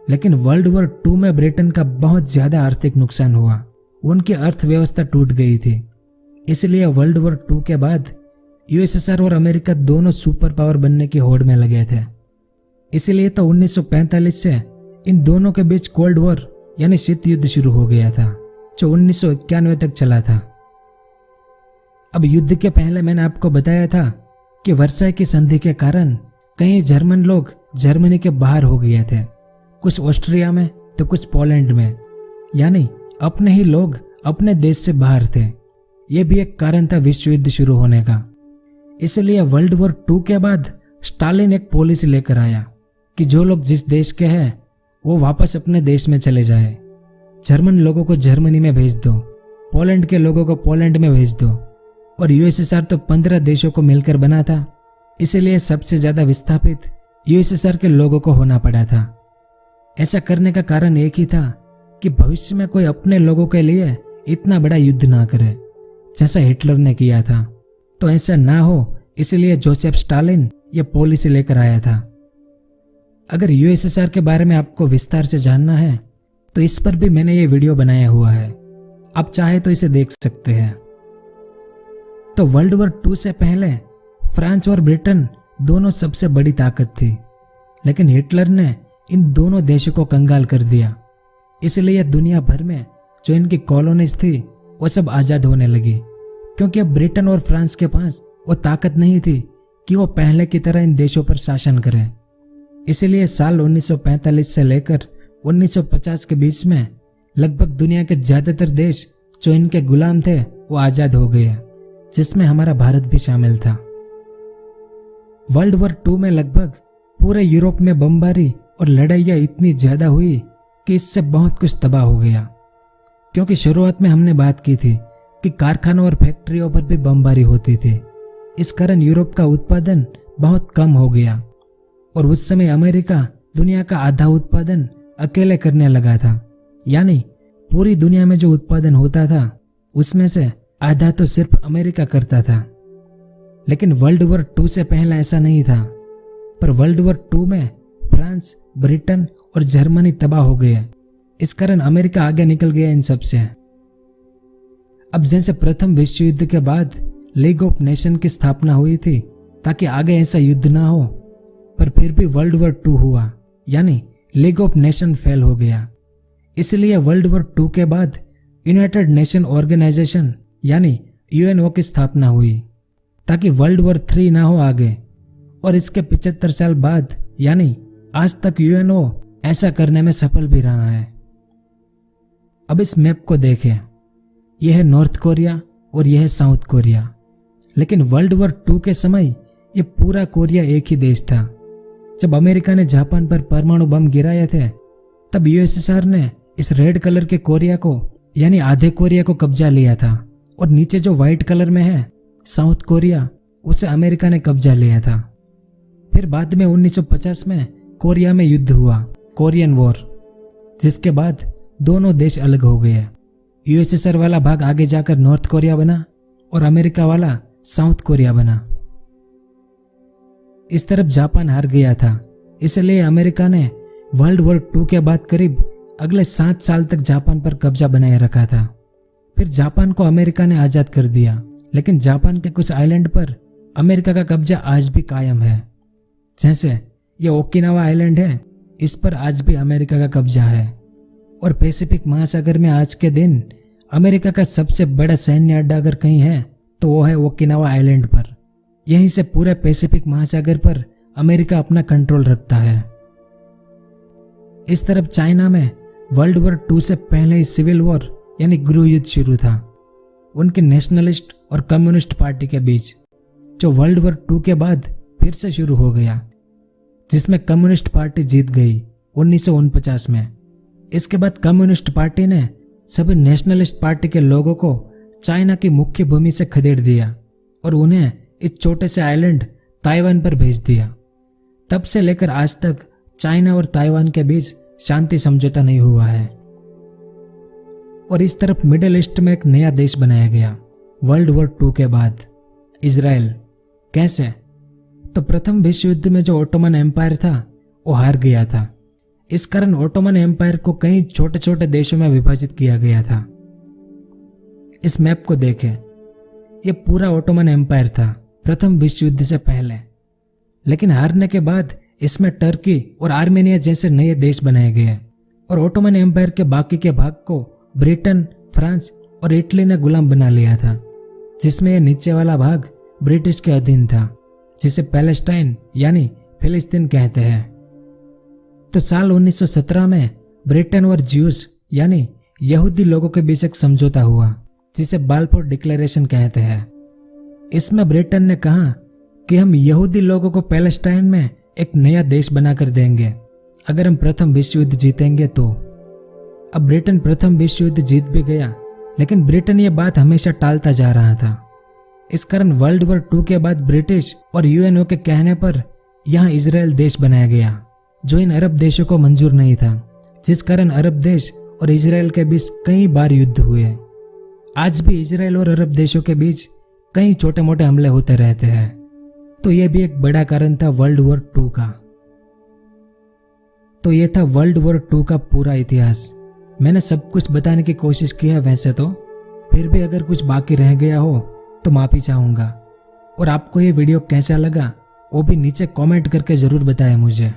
लेकिन वर्ल्ड वॉर 2 में ब्रिटेन का बहुत ज्यादा आर्थिक नुकसान हुआ, उनकी अर्थव्यवस्था टूट गई थी। इसलिए वर्ल्ड वॉर 2 के बाद यूएसएसआर और अमेरिका दोनों सुपर पावर बनने की होड़ में लगे थे। इसलिए तो 1945 से इन दोनों के बीच कोल्ड वॉर यानी शीत युद्ध शुरू हो गया था, जो 1991 तक चला था। अब युद्ध के पहले मैंने आपको बताया था कि वर्साई की संधि के कारण कई जर्मन लोग जर्मनी के बाहर हो गए थे, कुछ ऑस्ट्रिया में तो कुछ पोलैंड में, यानी अपने ही लोग अपने देश से बाहर थे। यह भी एक कारण था विश्व युद्ध शुरू होने का। इसलिए वर्ल्ड वॉर 2 के बाद स्टालिन एक पॉलिसी लेकर आया कि जो लोग जिस देश के हैं वो वापस अपने देश में चले जाए। जर्मन लोगों को जर्मनी में भेज दो, पोलैंड के लोगों को पोलैंड में भेज दो। और यूएसएसआर तो 15 देशों को मिलकर बना था, इसलिए सबसे ज्यादा विस्थापित यूएसएसआर के लोगों को होना पड़ा था। ऐसा करने का कारण एक ही था कि भविष्य में कोई अपने लोगों के लिए इतना बड़ा युद्ध ना करे जैसा हिटलर ने किया था। तो ऐसा ना हो, इसलिए जोसेफ स्टालिन यह पॉलिसी लेकर आया था। अगर यूएसएसआर के बारे में आपको विस्तार से जानना है तो इस पर भी मैंने ये वीडियो बनाया हुआ है, आप चाहे तो इसे देख सकते हैं। तो वर्ल्ड वॉर 2 से पहले फ्रांस और ब्रिटेन दोनों सबसे बड़ी ताकत थी, लेकिन हिटलर ने इन दोनों देशों को कंगाल कर दिया। इसलिए दुनिया भर में जो इनकी कॉलोनीज थी वो सब आजाद होने लगी, क्योंकि अब ब्रिटेन और फ्रांस के पास वो ताकत नहीं थी कि वो पहले की तरह इन देशों पर शासन करें। इसलिए साल 1945 से लेकर 1950 के बीच में लगभग दुनिया के ज्यादातर देश जो इनके गुलाम थे वो आजाद हो गए, जिसमें हमारा भारत भी शामिल था। वर्ल्ड वॉर 2 में लगभग पूरे यूरोप में बमबारी और लड़ाइयाँ इतनी ज्यादा हुई कि इससे बहुत कुछ तबाह हो गया। क्योंकि शुरुआत में हमने बात की थी कि कारखानों और फैक्ट्रियों पर भी बमबारी होती थी, इस कारण यूरोप का उत्पादन बहुत कम हो गया। और उस समय अमेरिका दुनिया का आधा उत्पादन अकेले करने लगा था, यानी पूरी दुनिया में जो उत्पादन होता था उसमें से आधा तो सिर्फ अमेरिका करता था। लेकिन वर्ल्ड वॉर 2 से पहले ऐसा नहीं था, पर वर्ल्ड वॉर 2 में फ्रांस, ब्रिटेन और जर्मनी तबाह हो गए। इस कारण अमेरिका आगे निकल गया इन सब से। अब जैसे प्रथम विश्व युद्ध के बाद लीग ऑफ नेशन की स्थापना हुई थी ताकि आगे ऐसा युद्ध ना हो, पर फिर भी वर्ल्ड वॉर 2 हुआ, यानी लीग ऑफ नेशन फेल हो गया। इसलिए वर्ल्ड वॉर 2 के बाद यूनाइटेड नेशन ऑर्गेनाइजेशन यानी यूएनओ की स्थापना हुई ताकि वर्ल्ड वॉर 3 ना हो आगे। और इसके 75 साल बाद यानी आज तक यूएनओ ऐसा करने में सफल भी रहा है। अब इस मैप को देखें, यह है नॉर्थ कोरिया और यह है साउथ कोरिया। लेकिन वर्ल्ड वॉर 2 के समय यह पूरा कोरिया एक ही देश था। जब अमेरिका ने जापान पर परमाणु बम गिराए थे तब यूएसएसआर ने इस रेड कलर के कोरिया को यानी आधे कोरिया को कब्जा लिया था, और नीचे जो व्हाइट कलर में है साउथ कोरिया, उसे अमेरिका ने कब्जा लिया था। फिर बाद में 1950 में कोरिया में युद्ध हुआ, कोरियन वॉर, जिसके बाद दोनों देश अलग हो गए। यूएसएसआर वाला भाग आगे जाकर नॉर्थ कोरिया बना और अमेरिका वाला साउथ कोरिया बना। इस तरफ जापान हार गया था, इसलिए अमेरिका ने वर्ल्ड वॉर 2 के बाद करीब अगले 7 साल तक जापान पर कब्जा बनाए रखा था। फिर जापान को अमेरिका ने आजाद कर दिया, लेकिन जापान के कुछ आइलैंड पर अमेरिका का कब्जा आज भी कायम है। जैसे ये ओकिनावा आइलैंड है, इस पर आज भी अमेरिका का कब्जा है। और पैसिफिक महासागर में आज के दिन अमेरिका का सबसे बड़ा सैन्य अड्डा अगर कहीं है तो वो है ओकिनावा आइलैंड पर। यहीं से पूरे पैसिफिक महासागर पर अमेरिका अपना कंट्रोल रखता है। इस तरफ चाइना में वर्ल्ड वॉर 2 से पहले ही सिविल वॉर यानी गृह युद्ध शुरू था उनके नेशनलिस्ट और कम्युनिस्ट पार्टी के बीच, जो वर्ल्ड वॉर 2 के बाद फिर से शुरू हो गया, जिसमें कम्युनिस्ट पार्टी जीत गई 1949 में। इसके बाद कम्युनिस्ट पार्टी ने सभी नेशनलिस्ट पार्टी के लोगों को चाइना की मुख्य भूमि से खदेड़ दिया और उन्हें इस छोटे से आइलैंड ताइवान पर भेज दिया। तब से लेकर आज तक चाइना और ताइवान के बीच शांति समझौता नहीं हुआ है। और इस तरफ मिडिल ईस्ट में एक नया देश बनाया गया वर्ल्ड वॉर 2 के बाद, इजराइल। कैसे? तो प्रथम विश्व युद्ध में जो ओटोमन एम्पायर था वो हार गया था। इस कारण ओटोमन एम्पायर को कई छोटे छोटे देशों में विभाजित किया गया था। इस मैप को देखें, यह पूरा ओटोमन एम्पायर था प्रथम विश्व युद्ध से पहले। लेकिन हारने के बाद इसमें टर्की और आर्मेनिया जैसे नए देश बनाए गए और ओटोमन एम्पायर के बाकी के भाग को ब्रिटेन, फ्रांस और इटली ने गुलाम बना लिया था, जिसमें यह नीचे वाला भाग ब्रिटिश के अधीन था, जिसे पैलेस्टाइन यानी फिलिस्तीन कहते हैं। तो साल 1917 में ब्रिटेन और ज्यूस यानी यहूदी लोगों के बीच एक समझौता हुआ, जिसे बालफोर डिक्लेरेशन कहते हैं। इसमें ब्रिटेन ने कहा कि हम यहूदी लोगों को पैलेस्टाइन में एक नया देश बनाकर देंगे अगर हम प्रथम विश्व युद्ध जीतेंगे तो। अब ब्रिटेन प्रथम विश्व युद्ध जीत भी गया, लेकिन ब्रिटेन ये बात हमेशा टालता जा रहा था। इस कारण वर्ल्ड वॉर 2 के बाद ब्रिटिश और यूएनओ के कहने पर यहाँ इजराइल देश बनाया गया, जो इन अरब देशों को मंजूर नहीं था, जिस कारण अरब देश और इजराइल के बीच कई बार युद्ध हुए। आज भी इजराइल और अरब देशों के बीच कई छोटे मोटे हमले होते रहते हैं। तो यह भी एक बड़ा कारण था वर्ल्ड वॉर 2 का। तो यह था वर्ल्ड वॉर 2 का पूरा इतिहास। मैंने सब कुछ बताने की कोशिश की है वैसे तो, फिर भी अगर कुछ बाकी रह गया हो तो माफी चाहूंगा। और आपको ये वीडियो कैसा लगा वो भी नीचे कमेंट करके जरूर बताएं मुझे।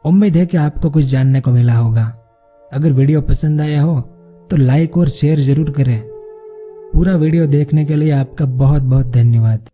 उम्मीद है कि आपको कुछ जानने को मिला होगा। अगर वीडियो पसंद आया हो तो लाइक और शेयर जरूर करें। पूरा वीडियो देखने के लिए आपका बहुत बहुत धन्यवाद।